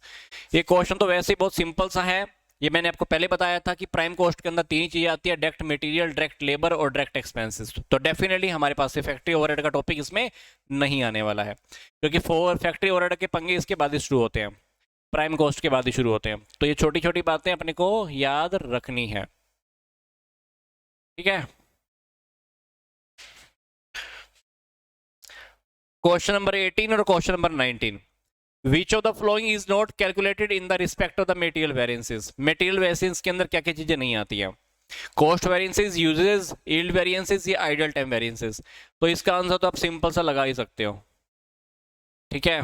ये क्वेश्चन तो वैसे ही बहुत सिंपल सा है। ये मैंने आपको पहले बताया था कि प्राइम कॉस्ट के अंदर तीन ही चीजें आती है, डायरेक्ट मटेरियल, डायरेक्ट लेबर और डायरेक्ट एक्सपेंसेस। तो डेफिनेटली हमारे पास से फैक्ट्री ओवरहेड का टॉपिक इसमें नहीं आने वाला है, क्योंकि फैक्ट्री ओवरहेड के पंगे इसके बाद ही शुरू होते हैं, प्राइम कॉस्ट के बाद ही शुरू होते हैं। तो ये छोटी छोटी बातें अपने को याद रखनी है, ठीक है। क्वेश्चन नंबर 18 और question number 19, which of the following is not calculated in the respect of the material variances. Material variance के अंदर क्या क्या चीजें नहीं आती है? Cost variances, uses, yield variances या आइडल टाइम वेरिएंसेस। तो इसका आंसर तो आप सिंपल सा लगा ही सकते हो, ठीक है।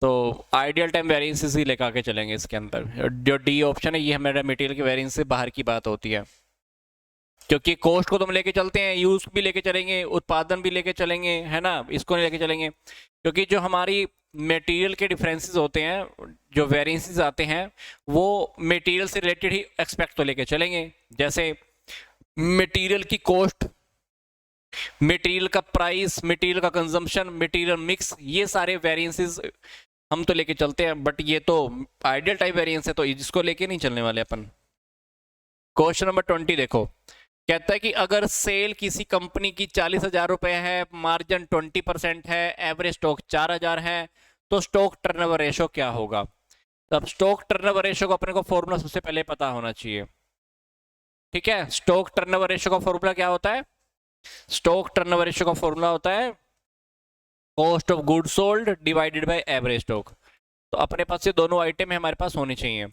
तो आइडियल टाइम वेरिएंसेस ही लेकर के चलेंगे इसके अंदर। जो डी ऑप्शन है ये हमारे मटेरियल के वेरिएंस से बाहर की बात होती है, क्योंकि कॉस्ट को तो हम लेके चलते हैं, यूज भी लेके चलेंगे, उत्पादन भी लेके चलेंगे, है ना, इसको नहीं लेके चलेंगे। क्योंकि जो हमारी मटेरियल के डिफरेंसेस होते हैं, जो वेरिएंसेस आते हैं, वो मटेरियल से रिलेटेड ही एक्सपेक्ट तो लेके चलेंगे। जैसे मटेरियल की कॉस्ट, मटेरियल का प्राइस, मटेरियल का कंजम्पशन, मटेरियल मिक्स, ये सारे वेरिएंसेस हम तो लेके चलते हैं। बट ये तो आइडियल टाइप वेरिएंस है, तो इसको लेके नहीं चलने वाले अपन। क्वेश्चन नंबर 20 देखो, कहता है कि अगर सेल किसी कंपनी की 40,000 रुपए है, मार्जिन 20% है, एवरेज स्टॉक 4,000 है, तो स्टॉक टर्नओवर रेशो क्या होगा? अब स्टॉक टर्नओवर रेशो को अपने को फॉर्मूला सबसे पहले पता होना चाहिए, ठीक है। स्टॉक टर्नओवर रेशो का फॉर्मूला क्या होता है? स्टॉक टर्नओवर रेशो का फॉर्मूला होता है cost of good sold divided by average stock. तो अपने पास ये दोनों आइटम हमारे पास होनी चाहिए।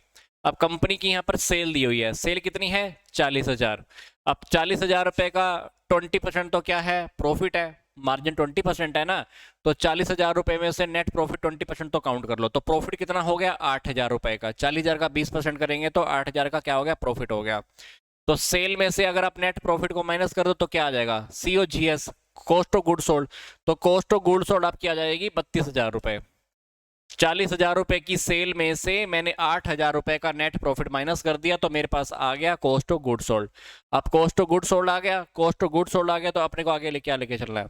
अब कंपनी की यहाँ पर सेल दी हुई है, सेल कितनी है? 40,000। अब 40,000 रुपए का 20% तो क्या है? प्रॉफिट है, मार्जिन 20% है ना। तो 40,000 रुपए में से नेट प्रॉफिट 20% तो काउंट कर लो। तो प्रॉफिट कितना हो गया? 8,000 रुपए का। 40,000 का 20% करेंगे तो 8,000 का क्या हो गया? प्रॉफिट हो गया। तो सेल में से अगर आप नेट प्रॉफिट को माइनस कर दो तो क्या आ जाएगा? COGS, cost of good sold. तो कॉस्ट ऑफ गुड सोल्ड आपकी आ जाएगी 32,000 रुपए। 40,000 रुपए की सेल में से मैंने 8,000 रुपए का नेट प्रॉफिट माइनस कर दिया, तो मेरे पास आ गया कॉस्ट ऑफ गुड सोल्ड। अब कॉस्ट ऑफ गुड सोल्ड आ गया, कॉस्ट ऑफ गुड सोल्ड आ गया, तो अपने को आगे क्या लेके चलना है?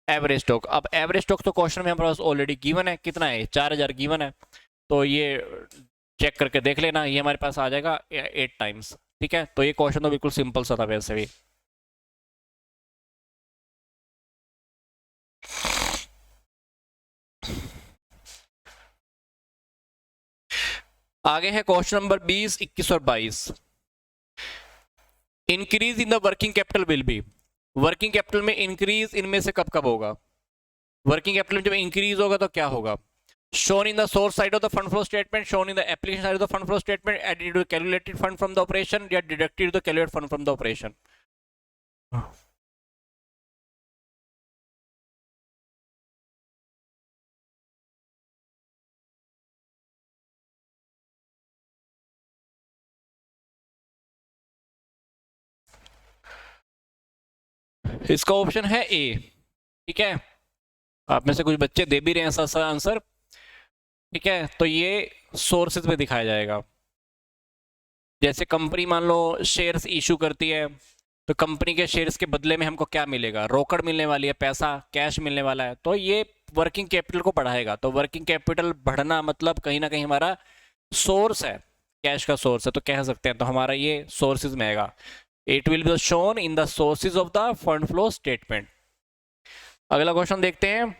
Average stock. अब एवरेज स्टॉक तो क्वेश्चन में हमारे पास ऑलरेडी गिवन है, कितना है? 4,000 गिवन है। तो ये चेक करके देख लेना, ये हमारे पास आ जाएगा 8 टाइम्स, ठीक है। तो ये क्वेश्चन तो बिल्कुल सिंपल सा था वैसे भी। आगे है क्वेश्चन नंबर 20, 21 और 22। Increase in the working capital will be. Working capital में इंक्रीज इनमें से कब कब होगा? वर्किंग कैपिटल में जब इंक्रीज होगा तो क्या होगा? shown in the source side of the fund flow statement, shown in the application side of the fund flow statement, added to the calculated fund from the operation, या deducted to the calculated fund from the operation। इसका ऑप्शन है ए, ठीक है। आप में से कुछ बच्चे दे भी रहे हैं ऐसा आंसर, ठीक है। तो ये सोर्सेज में दिखाया जाएगा। जैसे कंपनी मान लो शेयर्स इशू करती है, तो कंपनी के शेयर्स के बदले में हमको क्या मिलेगा? रोकड़ मिलने वाली है, पैसा कैश मिलने वाला है। तो ये वर्किंग कैपिटल को बढ़ाएगा। तो वर्किंग कैपिटल बढ़ना मतलब कहीं ना कहीं हमारा सोर्स है, कैश का सोर्स है, तो कह सकते हैं। तो हमारा ये सोर्सेज में आएगा। It will be shown in the sources of the fund flow statement. अगला क्वेश्चन देखते हैं,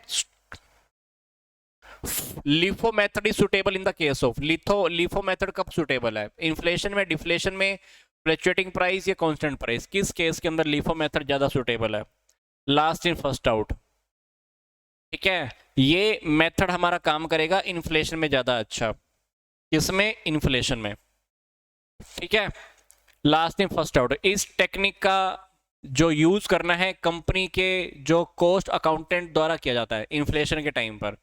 LIFO method is suitable in the case of, LIFO method कब सुटेबल है, इन्फ्लेशन में, डिफ्लेशन में, फ्लक्चुएटिंग प्राइस या कांस्टेंट प्राइस, किस केस के अंदर लिफो मेथड ज्यादा सुटेबल है? Last in first out. ठीक है, ये मेथड हमारा काम करेगा इन्फ्लेशन में ज्यादा अच्छा, किसमें? इन्फ्लेशन में। ठीक है, लास्ट इन फर्स्ट आउट। इस टेक्निक का जो यूज करना है कंपनी के जो कॉस्ट अकाउंटेंट द्वारा किया जाता है इन्फ्लेशन के टाइम पर,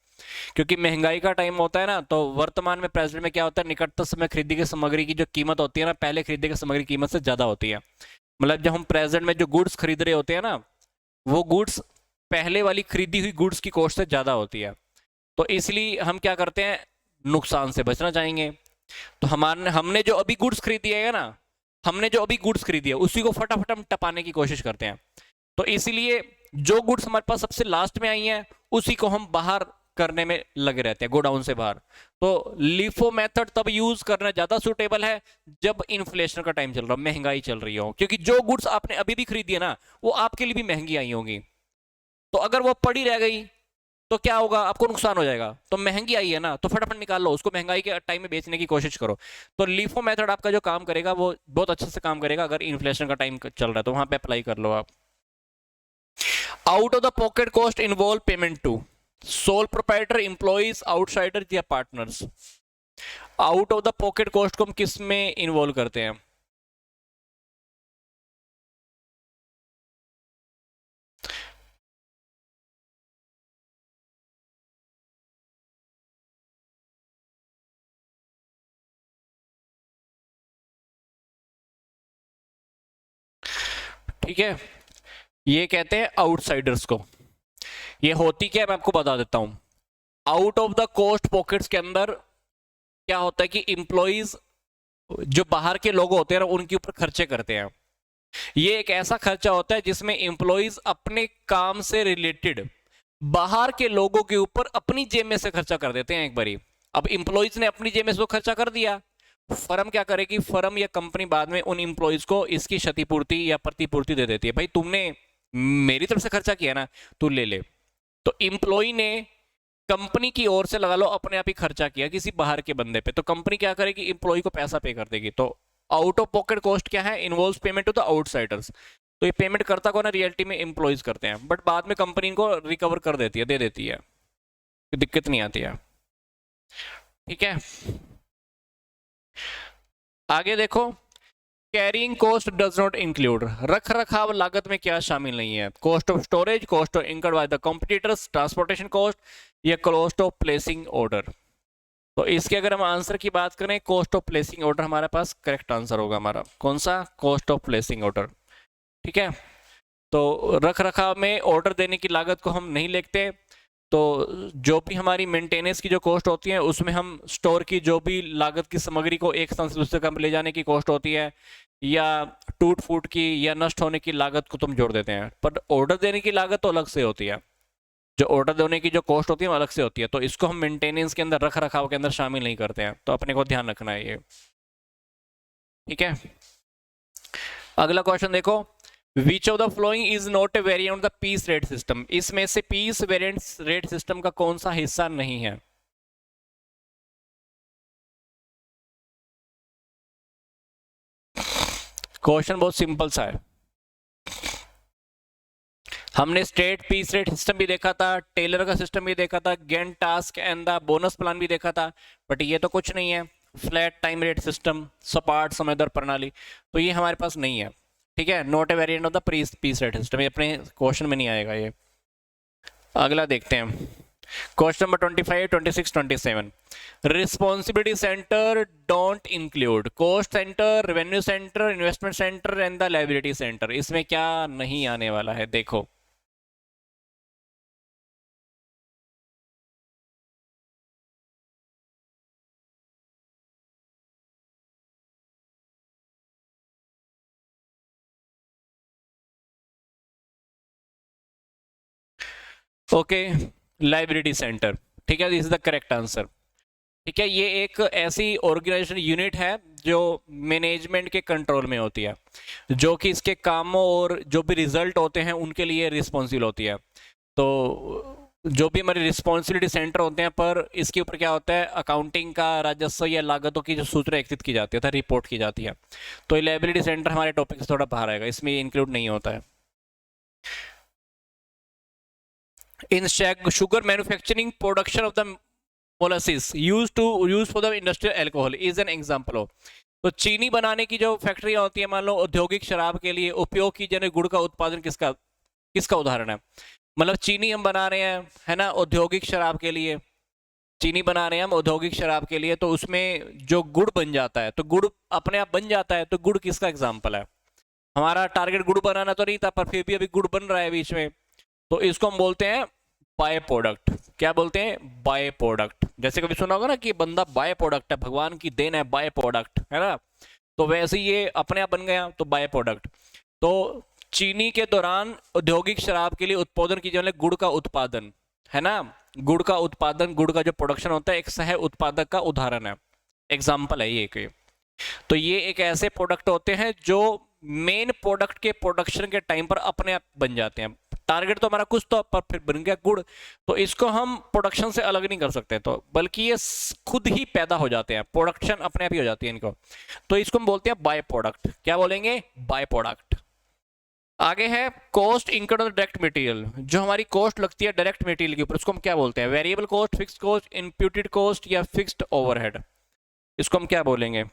क्योंकि महंगाई का टाइम होता है ना, तो वर्तमान में प्रेजेंट में क्या होता है, निकटतम समय खरीदी गई सामग्री की जो कीमत होती है ना, पहले खरीदी गई सामग्री की कीमत से ज्यादा होती है। मतलब जब हम प्रेजेंट में जो गुड्स खरीद रहे होते हैं ना, वो गुड्स पहले वाली खरीदी हुई गुड्स की कॉस्ट से ज्यादा होती है। तो इसलिए हम क्या करते हैं, नुकसान से बचना चाहेंगे। तो हमने जो अभी गुड्स खरीदी है ना, हमने जो अभी गुड्स खरीदी है उसी को फटाफट हम टपाने की कोशिश करते हैं। तो इसीलिए जो गुड्स हमारे पास सबसे लास्ट में आई हैं उसी को हम बाहर करने में लगे रहते हैं, गोडाउन से बाहर। तो लिफो मेथड तब यूज करना ज्यादा सुटेबल है जब इन्फ्लेशन का टाइम चल रहा हो, महंगाई चल रही हो, क्योंकि जो गुड्स आपने अभी भी खरीदी है ना, वो आपके लिए भी महंगी आई होंगी। तो अगर वो पड़ी रह गई तो क्या होगा, आपको नुकसान हो जाएगा। तो महंगी आई है ना, तो फटाफट निकाल लो उसको, महंगाई के टाइम में बेचने की कोशिश करो। तो लिफो मेथड आपका जो काम करेगा वो बहुत अच्छे से काम करेगा अगर इन्फ्लेशन का टाइम चल रहा है, तो वहां पे अप्लाई कर लो आप। Out of the pocket cost involve payment to sole proprietor, employees, outsider या partners. Out of the pocket cost को हम किस में इन्वॉल्व करते हैं? ठीक है, ये कहते हैं आउटसाइडर्स को। ये होती क्या है मैं आपको बता देता हूं। Out of the cost pockets के अंदर क्या होता है कि इंप्लॉइज, जो बाहर के लोग होते हैं ना, उनके ऊपर खर्चे करते हैं। ये एक ऐसा खर्चा होता है जिसमें इंप्लॉइज अपने काम से रिलेटेड बाहर के लोगों के ऊपर अपनी जेब में से खर्चा कर देते हैं एक बारी। अब इंप्लॉइज ने अपनी जेब में से तो खर्चा कर दिया, फर्म क्या करेगी, फर्म या कंपनी बाद में उन इंप्लॉइज को इसकी क्षतिपूर्ति या प्रतिपूर्ति दे देती है, भाई तुमने मेरी तरफ से खर्चा किया ना, तू ले ले। तो इंप्लॉई ने कंपनी की ओर से लगा लो अपने आप ही खर्चा किया किसी बाहर के बंदे पे, तो कंपनी क्या करेगी, इंप्लॉई को पैसा पे कर देगी। तो आउट ऑफ पॉकेट कॉस्ट क्या है, involve payment to the outsiders. तो ये पेमेंट करता कौन है, रियलिटी में इंप्लॉइज करते हैं, बट बाद में कंपनी इनको रिकवर कर देती है, दे देती है, दिक्कत नहीं आती है। ठीक है, आगे देखो, carrying cost does not include, रख रखाव लागत में क्या शामिल नहीं है? Cost of storage, cost of incurred by the competitors, transportation cost या कॉस्ट ऑफ प्लेसिंग ऑर्डर। तो इसके अगर हम आंसर की बात करें, कॉस्ट ऑफ प्लेसिंग ऑर्डर हमारे पास करेक्ट आंसर होगा हमारा। कौन सा? Cost of placing order. ठीक है, तो रख रखाव में ऑर्डर देने की लागत को हम नहीं लिखते। तो जो भी हमारी मेंटेनेंस की जो कॉस्ट होती है उसमें हम स्टोर की जो भी लागत की सामग्री को एक स्थान से दूसरे स्थान पर ले जाने की कॉस्ट होती है, या टूट फूट की या नष्ट होने की लागत को तुम जोड़ देते हैं, पर ऑर्डर देने की लागत तो अलग से होती है। जो ऑर्डर देने की जो कॉस्ट होती है वो अलग से होती है, तो इसको हम मेंटेनेंस के अंदर, रख रखाव के अंदर शामिल नहीं करते हैं, तो अपने को ध्यान रखना है ये। ठीक है, अगला क्वेश्चन देखो, which of the following is not a variant the piece rate system, इसमें से पीस वेरिएंट रेट सिस्टम का कौन सा हिस्सा नहीं है? क्वेश्चन बहुत सिंपल सा है। हमने स्टेट पीस रेट सिस्टम भी देखा था, टेलर का सिस्टम भी देखा था, Gantt task and the bonus plan भी देखा था, बट ये तो कुछ नहीं है। फ्लैट टाइम रेट सिस्टम, सपाट समय दर प्रणाली, तो ये हमारे पास नहीं है। ठीक है, not a variant of the piece rate system, ये अपने क्वेश्चन में नहीं आएगा ये। अगला देखते हैं, question number 25, 26, 27। Responsibility centre don't include cost centre, revenue centre, investment centre and the liability centre. इसमें क्या नहीं आने वाला है, देखो। Okay, liability centre. ठीक है, this is the correct answer. ठीक है, ये एक ऐसी ऑर्गेनाइजेशन यूनिट है जो मैनेजमेंट के कंट्रोल में होती है, जो कि इसके कामों और जो भी रिजल्ट होते हैं उनके लिए रिस्पॉन्सिबल होती है। तो जो भी हमारे रिस्पॉन्सिबिलिटी सेंटर होते हैं, पर इसके ऊपर क्या होता है, अकाउंटिंग का, राजस्व या लागतों की जो सूचना एकत्रित की जाती है, रिपोर्ट की जाती है। तो ये लायबिलिटी सेंटर हमारे टॉपिक से थोड़ा बाहर आएगा, इसमें इंक्लूड नहीं होता है। इन sugar manufacturing production of the molasses used for the industrial alcohol is an example of. तो चीनी बनाने की जो फैक्ट्रियां होती है, मान लो औद्योगिक शराब के लिए उपयोग की जाने गुड़ का उत्पादन किसका किसका उदाहरण है। मतलब चीनी हम बना रहे हैं, है ना, औद्योगिक शराब के लिए, चीनी बना रहे हैं हम औद्योगिक शराब के लिए, तो उसमें जो गुड़ बन जाता है, तो गुड़ अपने आप बन जाता है, तो गुड़ किसका एग्जाम्पल है। हमारा टारगेट गुड़ बनाना तो नहीं था, पर फिर भी अभी गुड़ बन रहा है बीच में, तो इसको हम बोलते हैं बाय प्रोडक्ट। क्या बोलते हैं, बाय प्रोडक्ट। जैसे कभी सुना होगा ना कि बंदा बाय प्रोडक्ट है, भगवान की देन है, बाय प्रोडक्ट, है ना। तो वैसे ही ये अपने आप बन गया, तो बाय प्रोडक्ट। तो चीनी के दौरान औद्योगिक शराब के लिए उत्पादन की जाने गुड़ का उत्पादन, है ना, गुड़ का उत्पादन, गुड़ का जो प्रोडक्शन होता है, एक सह उत्पादक का उदाहरण है, एग्जाम्पल है ये कि। तो ये एक ऐसे प्रोडक्ट होते हैं जो मेन प्रोडक्ट के प्रोडक्शन के टाइम पर अपने आप बन जाते हैं। टारगेट तो हमारा कुछ, तो पर फिर बन गया गुड़, तो इसको हम प्रोडक्शन से अलग नहीं कर सकते, तो बल्कि ये खुद ही पैदा हो जाते हैं, प्रोडक्शन अपने आप ही हो जाती है इनको। तो इसको हम बोलते हैं बाय प्रोडक्ट। क्या बोलेंगे, बाय प्रोडक्ट। आगे है cost incurred on direct material. जो हमारी कॉस्ट लगती है डायरेक्ट मटेरियल के ऊपर, उसको हम क्या बोलते हैं, variable cost, fixed cost, imputed cost या फिक्स्ड ओवरहेड। इसको हम क्या बोलेंगे,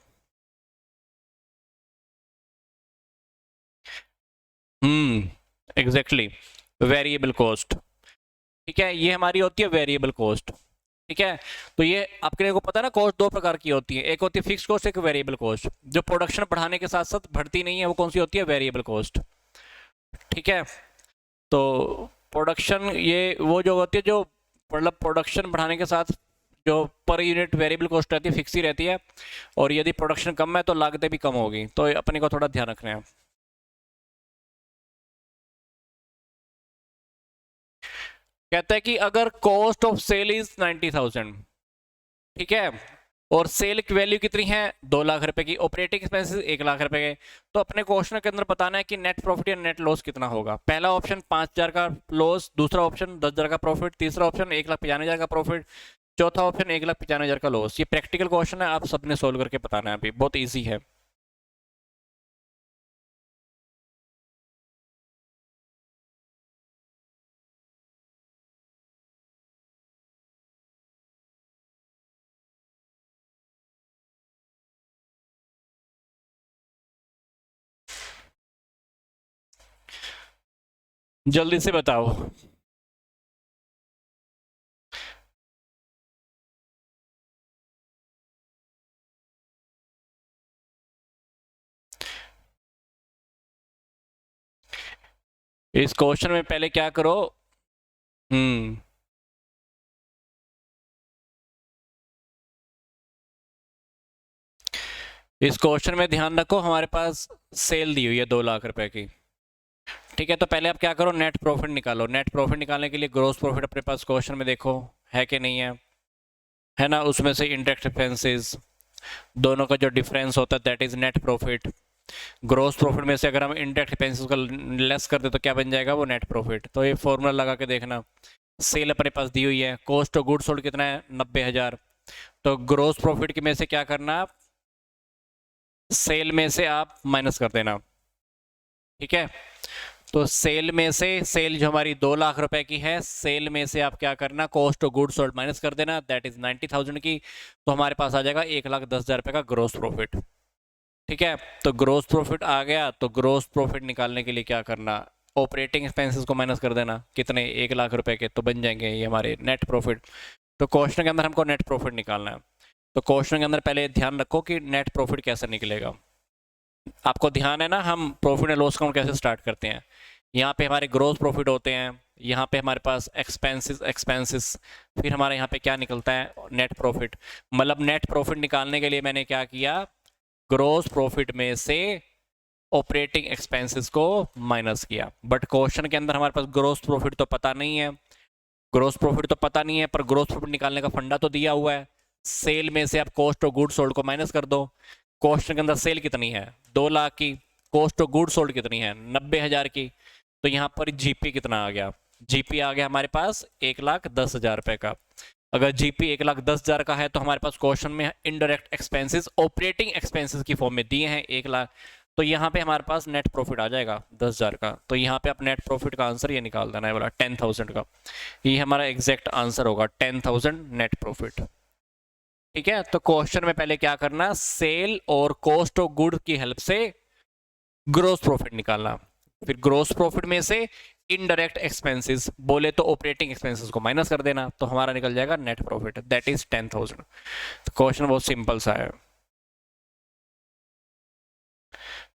एग्जैक्टली, वेरिएबल कॉस्ट। ठीक है, ये हमारी होती है वेरिएबल कॉस्ट। ठीक है, तो ये आपके को पता है ना, कॉस्ट दो प्रकार की होती है, एक होती है फिक्स कॉस्ट, एक वेरिएबल कॉस्ट। जो प्रोडक्शन बढ़ाने के साथ साथ बढ़ती नहीं है, वो कौन सी होती है, वेरिएबल कॉस्ट। ठीक है, तो प्रोडक्शन ये वो जो होती है, जो मतलब प्रोडक्शन बढ़ाने के साथ जो पर यूनिट वेरिएबल कॉस्ट रहती है, फिक्स ही रहती है, और यदि प्रोडक्शन कम है तो लागतें भी कम होगी, तो अपने को थोड़ा ध्यान रखना है। कहता है कि अगर कॉस्ट ऑफ सेल इज 90,000, ठीक है, और सेल की वैल्यू कितनी है, 2 लाख रुपए की, ऑपरेटिंग एक्सपेंसेस 1 लाख रुपए के, तो अपने क्वेश्चन के अंदर बताना है कि नेट प्रॉफिट या नेट लॉस कितना होगा। पहला ऑप्शन 5,000 का लॉस, दूसरा ऑप्शन 10,000 का प्रॉफिट, तीसरा ऑप्शन 1,95,000 का प्रॉफिट, चौथा ऑप्शन 1,95,000 का लॉस। ये प्रैक्टिकल क्वेश्चन है, आप सबने सोल्व करके बताना है, अभी बहुत ईजी है। जल्दी से बताओ। इस क्वेश्चन में पहले क्या करो, हम्म इस क्वेश्चन में ध्यान रखो, हमारे पास सेल दी हुई है 2 लाख रुपए की। ठीक है, तो पहले आप क्या करो, नेट प्रॉफिट निकालो। नेट प्रॉफिट निकालने के लिए ग्रोस प्रॉफिट अपने पास क्वेश्चन में देखो है कि नहीं है ना, उसमें से इंडायरेक्ट एक्सपेंसेस दोनों का जो डिफरेंस होता है that is net profit. Gross profit में से अगर हम इंडायरेक्ट एक्सपेंसेस को लेस कर दे तो क्या बन जाएगा, वो नेट प्रॉफिट। तो ये फॉर्मूला लगा के देखना। सेल अपने पास दी हुई है, कॉस्ट ऑफ गुड सोल्ड कितना है, 90,000। तो ग्रोस प्रॉफिट की में से क्या करना, आप सेल में से आप माइनस कर देना। ठीक है, तो सेल में से, सेल जो हमारी 2 लाख रुपए की है, सेल में से आप क्या करना, cost of good sold minus कर देना, दैट इज 90,000 की। तो हमारे पास आ जाएगा 1,10,000 रुपए का ग्रोस प्रॉफिट। ठीक है, तो ग्रोस प्रॉफिट आ गया, तो ग्रोस प्रॉफिट निकालने के लिए क्या करना, ऑपरेटिंग एक्सपेंसेस को माइनस कर देना, कितने, 1 लाख रुपए के, तो बन जाएंगे ये हमारे नेट प्रॉफिट। तो क्वेश्चन के अंदर हमको नेट प्रॉफिट निकालना है। तो क्वेश्चन के अंदर पहले ध्यान रखो कि नेट प्रॉफिट कैसे निकलेगा। आपको ध्यान है ना, हम प्रॉफिट एंड लॉस अकाउंट कैसे स्टार्ट करते हैं। यहाँ पे हमारे ग्रोस प्रॉफिट होते हैं, यहाँ पे हमारे पास एक्सपेंसेस, फिर हमारे यहाँ पे क्या निकलता है, नेट प्रॉफिट। मतलब नेट प्रॉफिट निकालने के लिए मैंने क्या किया, ग्रोस प्रॉफिट में से ऑपरेटिंग एक्सपेंसेस को माइनस किया। बट क्वेश्चन के अंदर हमारे पास ग्रोस प्रॉफिट तो पता नहीं है, ग्रोस प्रॉफिट तो पता नहीं है, पर ग्रोस प्रॉफिट निकालने का फंडा तो दिया हुआ है। सेल में से आप कॉस्ट ऑफ गुड सोल्ड को माइनस कर दो, क्वेश्चन के अंदर सेल कितनी है 2 लाख की, कॉस्ट ऑफ गुड सोल्ड कितनी है 90,000 की, तो यहाँ पर जीपी कितना आ गया, जीपी आ गया हमारे पास 1,10,000 रुपए का। अगर जीपी 1,10,000 का है तो हमारे पास क्वेश्चन में इनडायरेक्ट एक्सपेंसेस ऑपरेटिंग एक्सपेंसेस की फॉर्म में दिए हैं 1 लाख, तो यहाँ पे हमारे पास नेट प्रॉफिट आ जाएगा 10,000 का। तो यहाँ पे आप नेट प्रॉफिट का आंसर ये निकाल देना है वाला 10,000 का, ये हमारा एग्जैक्ट आंसर होगा 10,000 नेट प्रॉफिट। ठीक है, तो क्वेश्चन में पहले क्या करना, सेल और कॉस्ट ऑफ गुड की हेल्प से ग्रोस प्रॉफिट निकालना, फिर ग्रोस प्रॉफिट में से इनडायरेक्ट एक्सपेंसेस बोले तो ऑपरेटिंग एक्सपेंसेस को माइनस कर देना, तो हमारा निकल जाएगा नेट प्रॉफिट, दैट इज 10,000। तो क्वेश्चन बहुत सिंपल सा है।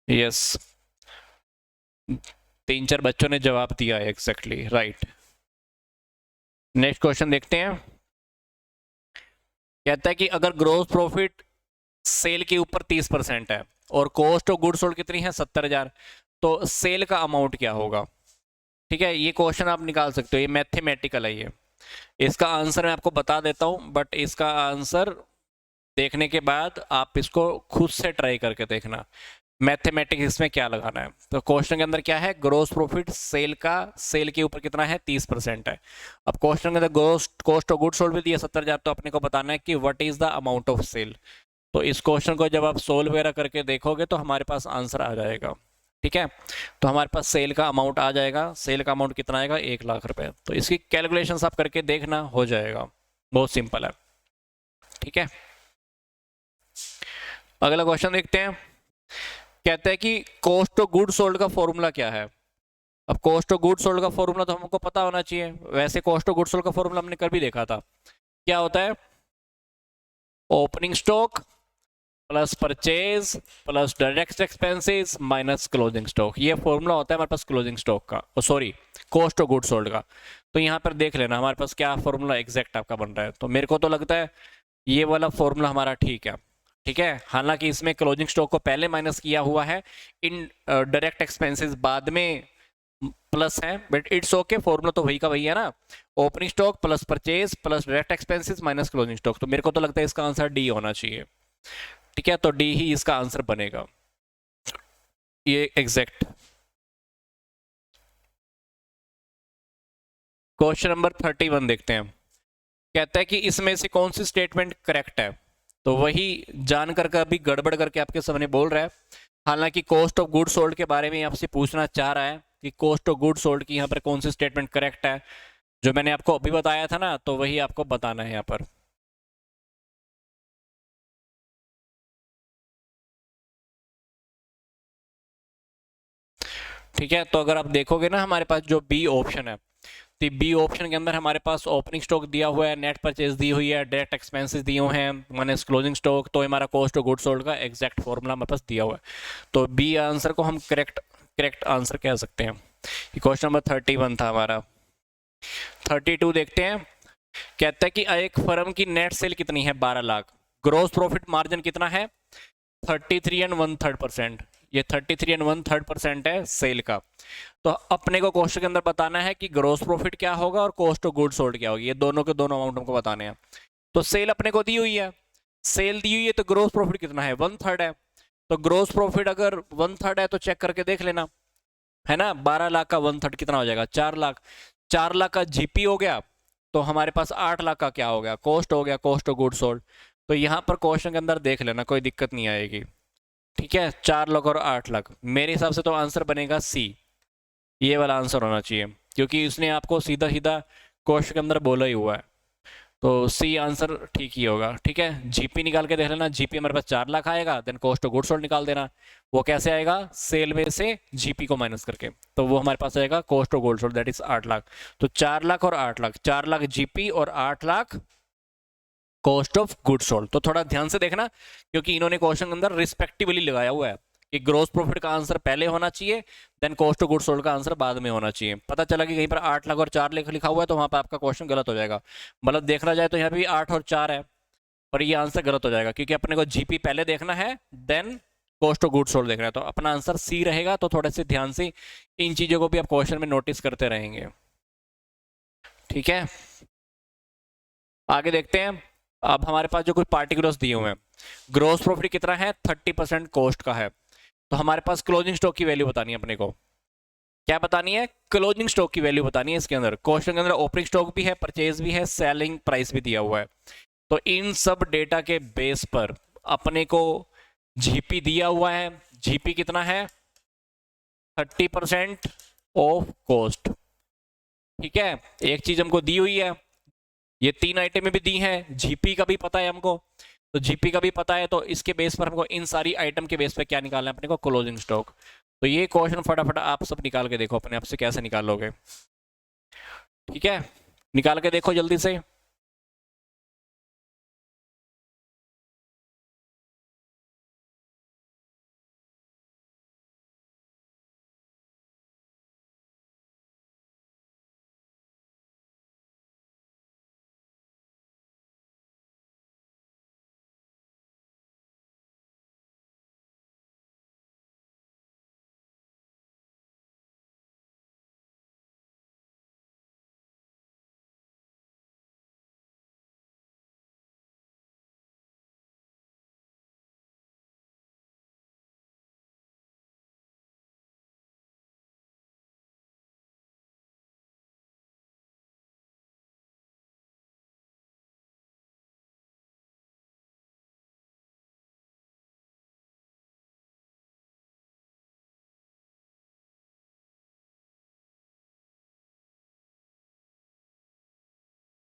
यस, 3-4 बच्चों ने जवाब दिया है एग्जैक्टली राइट। नेक्स्ट क्वेश्चन देखते हैं। कहता है कि अगर ग्रोस प्रॉफिट सेल के ऊपर 30% है और कॉस्ट ऑफ गुड सोल्ड कितनी है 70,000, तो सेल का अमाउंट क्या होगा। ठीक है, ये क्वेश्चन आप निकाल सकते हो, ये मैथमेटिकल है। ये इसका आंसर मैं आपको बता देता हूं, बट इसका आंसर देखने के बाद आप इसको खुद से ट्राई करके देखना मैथमेटिक्स इसमें क्या लगाना है। तो क्वेश्चन के अंदर क्या है, ग्रोस प्रॉफिट सेल का, सेल के ऊपर कितना है 30% है। अब क्वेश्चन के अंदर gross cost of good sold भी दिया 70,000, तो अपने को बताना है कि what is the amount of sale. तो इस क्वेश्चन को जब आप सोल्व वगैरह करके देखोगे तो हमारे पास आंसर आ जाएगा। ठीक है, तो हमारे पास सेल का अमाउंट आ जाएगा, सेल का अमाउंट कितना आएगा 1 लाख रुपए। तो इसकी कैलकुलेशंस आप करके देखना, हो जाएगा, बहुत सिंपल है। ठीक है, अगला क्वेश्चन देखते हैं। कहते हैं कि कॉस्ट ऑफ गुड सोल्ड का फॉर्मूला क्या है। अब कॉस्ट ऑफ गुड सोल्ड का फॉर्मूला तो हमको पता होना चाहिए, वैसे कॉस्ट ऑफ गुड सोल्ड का फॉर्मूला हमने कर भी देखा था। क्या होता है, opening stock plus purchase plus direct expenses minus closing stock, ये फॉर्मूला होता है हमारे पास क्लोजिंग स्टॉक का, sorry cost of good sold का। तो यहाँ पर देख लेना हमारे पास क्या फॉर्मूला एग्जैक्ट आपका बन रहा है। तो मेरे को तो लगता है ये वाला फॉर्मूला हमारा ठीक है। ठीक है, हालांकि इसमें क्लोजिंग स्टॉक को पहले माइनस किया हुआ है, इन डायरेक्ट एक्सपेंसेस बाद में प्लस है, बट इट्स ओके, फॉर्मूला तो वही का वही है ना, opening stock plus purchase plus direct expenses minus closing stock. तो मेरे को तो लगता है इसका आंसर डी होना चाहिए। ठीक है, तो डी ही इसका आंसर बनेगा, ये एग्जैक्ट। क्वेश्चन नंबर 31 देखते हैं। कहता है कि इसमें से कौन सी स्टेटमेंट करेक्ट है। तो वही जानकर का भी गड़बड़ करके आपके सामने बोल रहा है। हालांकि कॉस्ट ऑफ गुड सोल्ड के बारे में आपसे पूछना चाह रहा है कि कॉस्ट ऑफ गुड सोल्ड की यहाँ पर कौन सी स्टेटमेंट करेक्ट है, जो मैंने आपको अभी बताया था ना, तो वही आपको बताना है यहाँ पर। ठीक है, तो अगर आप देखोगे ना हमारे पास जो बी ऑप्शन है, तो बी ऑप्शन के अंदर हमारे पास ओपनिंग स्टॉक दिया हुआ है, नेट परचेज दी हुई है, डायरेक्ट एक्सपेंसेस दिए हुए हैं, माइनस क्लोजिंग स्टॉक, तो हमारा कॉस्ट ऑफ गुड सोल्ड का एग्जैक्ट फॉर्मूला हमारे पास दिया हुआ है। तो बी आंसर को हम करेक्ट आंसर कह सकते हैं। क्वेश्चन नंबर 31 था हमारा। 32 देखते हैं। कहता है कि एक फर्म की नेट सेल कितनी है 12 लाख, ग्रोस प्रॉफिट मार्जिन कितना है 33 एंड 1/3%। ये 33 एंड 1/3% है सेल का। तो अपने को क्वेश्चन के अंदर बताना है कि ग्रोस प्रॉफिट क्या होगा और कॉस्ट ऑफ गुड सोल्ड क्या होगी, ये दोनों के दोनों अमाउंट हमको बताने हैं। तो सेल अपने को दी हुई है, सेल दी हुई है, तो ग्रोस प्रॉफिट कितना है 1/3 है। तो ग्रोस प्रॉफिट अगर 1/3 है तो चेक करके देख लेना, है ना, 12 लाख का 1/3 कितना हो जाएगा 4 लाख। 4 लाख का जीपी हो गया, तो हमारे पास 8 लाख का क्या हो गया, कॉस्ट हो गया, कॉस्ट ऑफ गुड सोल्ड। तो यहाँ पर क्वेश्चन के अंदर देख लेना, कोई दिक्कत नहीं आएगी। ठीक है, 4 लाख और 8 लाख, मेरे हिसाब से तो आंसर बनेगा सी, ये वाला आंसर होना चाहिए, क्योंकि उसने आपको सीधा सीधा क्वेश्चन के अंदर बोला ही हुआ है। तो सी आंसर ठीक ही होगा। ठीक है, जीपी निकाल के देख लेना, जीपी हमारे पास 4 लाख आएगा, then cost of good sold निकाल देना। वो कैसे आएगा, सेल में से जीपी को माइनस करके, तो वो हमारे पास आएगा cost of good sold, that is 8 lakh. तो 4 लाख और 8 लाख, 4 लाख जीपी और 8 lakh cost of good sold. तो थोड़ा ध्यान से देखना, क्योंकि इन्होंने क्वेश्चन के अंदर रिस्पेक्टिवली लगाया हुआ है कि ग्रोस प्रॉफिट का आंसर पहले होना चाहिए, then cost of good sold का आंसर बाद में होना चाहिए। पता चला कि कहीं पर 8 लाख और 4 लाख लिखा हुआ है, तो वहां पर आपका क्वेश्चन गलत हो जाएगा। मतलब देखना जाए तो यहाँ भी 8 और 4 है, पर ये आंसर गलत हो जाएगा, क्योंकि अपने को जीपी पहले देखना है, then cost of good sold देखना है। तो अपना आंसर सी रहेगा। तो थोड़े से ध्यान से इन चीजों को भी आप क्वेश्चन में नोटिस करते रहेंगे। ठीक है, आगे देखते हैं। अब हमारे पास जो कुछ पार्टिकुलर्स दिए हुए हैं, ग्रोस प्रॉफिट कितना है, 30% कॉस्ट का है। तो हमारे पास क्लोजिंग स्टॉक की वैल्यू बतानी है अपने को। क्या बतानी है, क्लोजिंग स्टॉक की वैल्यू बतानी है। इसके अंदर कॉस्ट के अंदर ओपनिंग स्टॉक भी है, परचेज भी है, सेलिंग प्राइस भी दिया हुआ है। तो इन सब डेटा के बेस पर अपने को जीपी दिया हुआ है। जीपी कितना है, 30% ऑफ कॉस्ट। ठीक है, एक चीज हमको दी हुई है, ये 3 आइटम में भी दी हैं, जीपी का भी पता है हमको। तो जीपी का भी पता है, तो इसके बेस पर हमको इन सारी आइटम के बेस पर क्या निकालना है अपने को, क्लोजिंग स्टॉक। तो ये क्वेश्चन फटाफट आप सब निकाल के देखो अपने आप से कैसे निकालोगे। ठीक है, निकाल के देखो जल्दी से।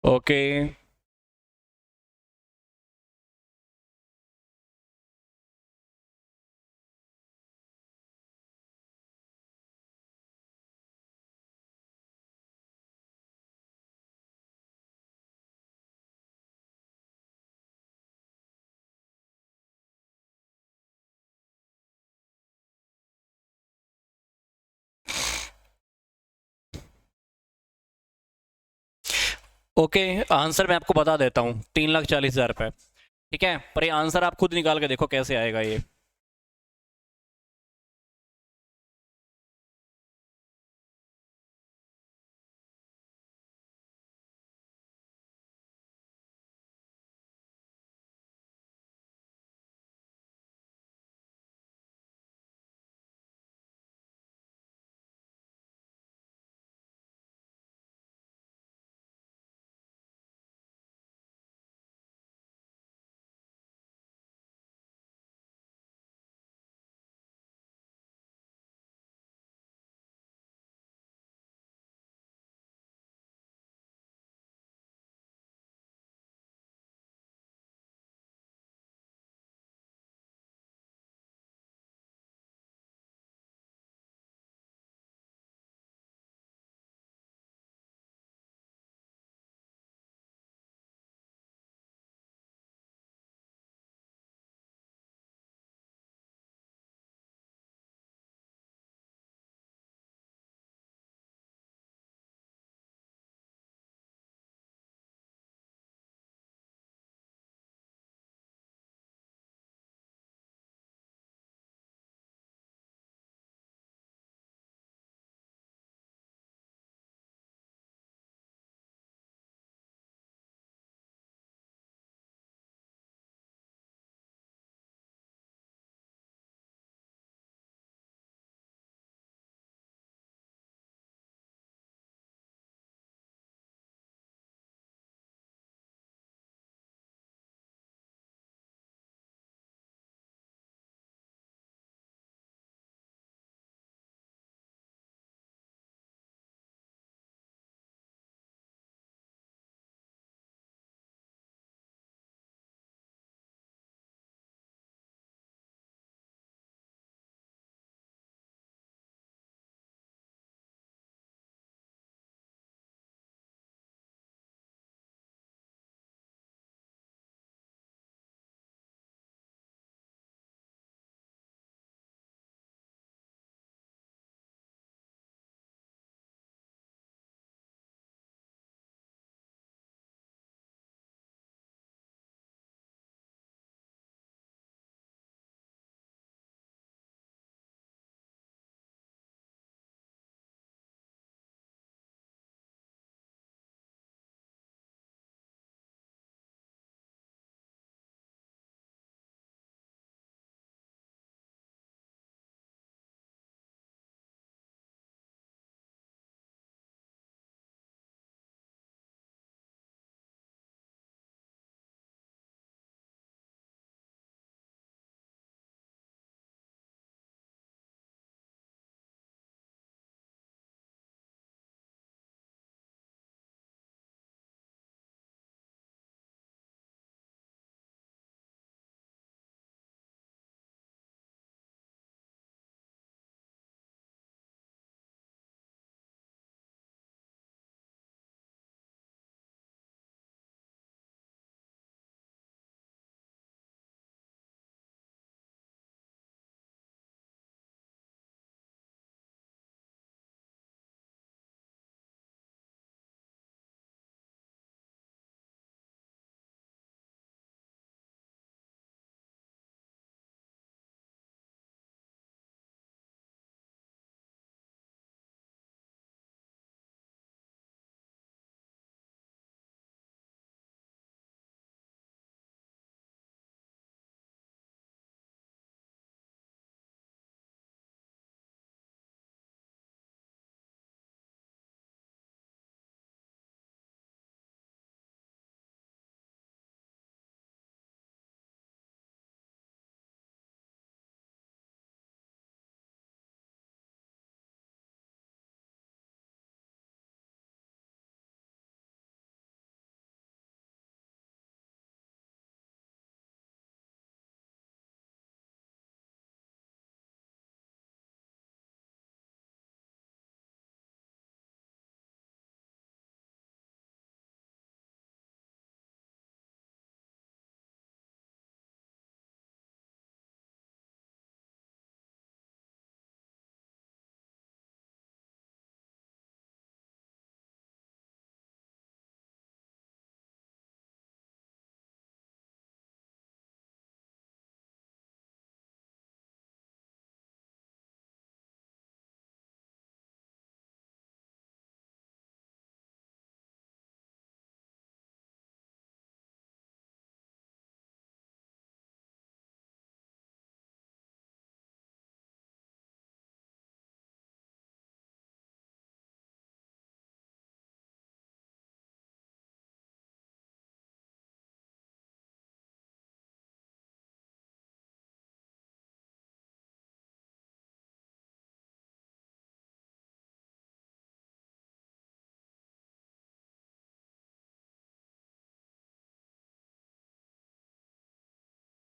ओके, ओके, आंसर मैं आपको बता देता हूँ, 3,40,000 रुपये। ठीक है, पर ये आंसर आप खुद निकाल के देखो कैसे आएगा ये।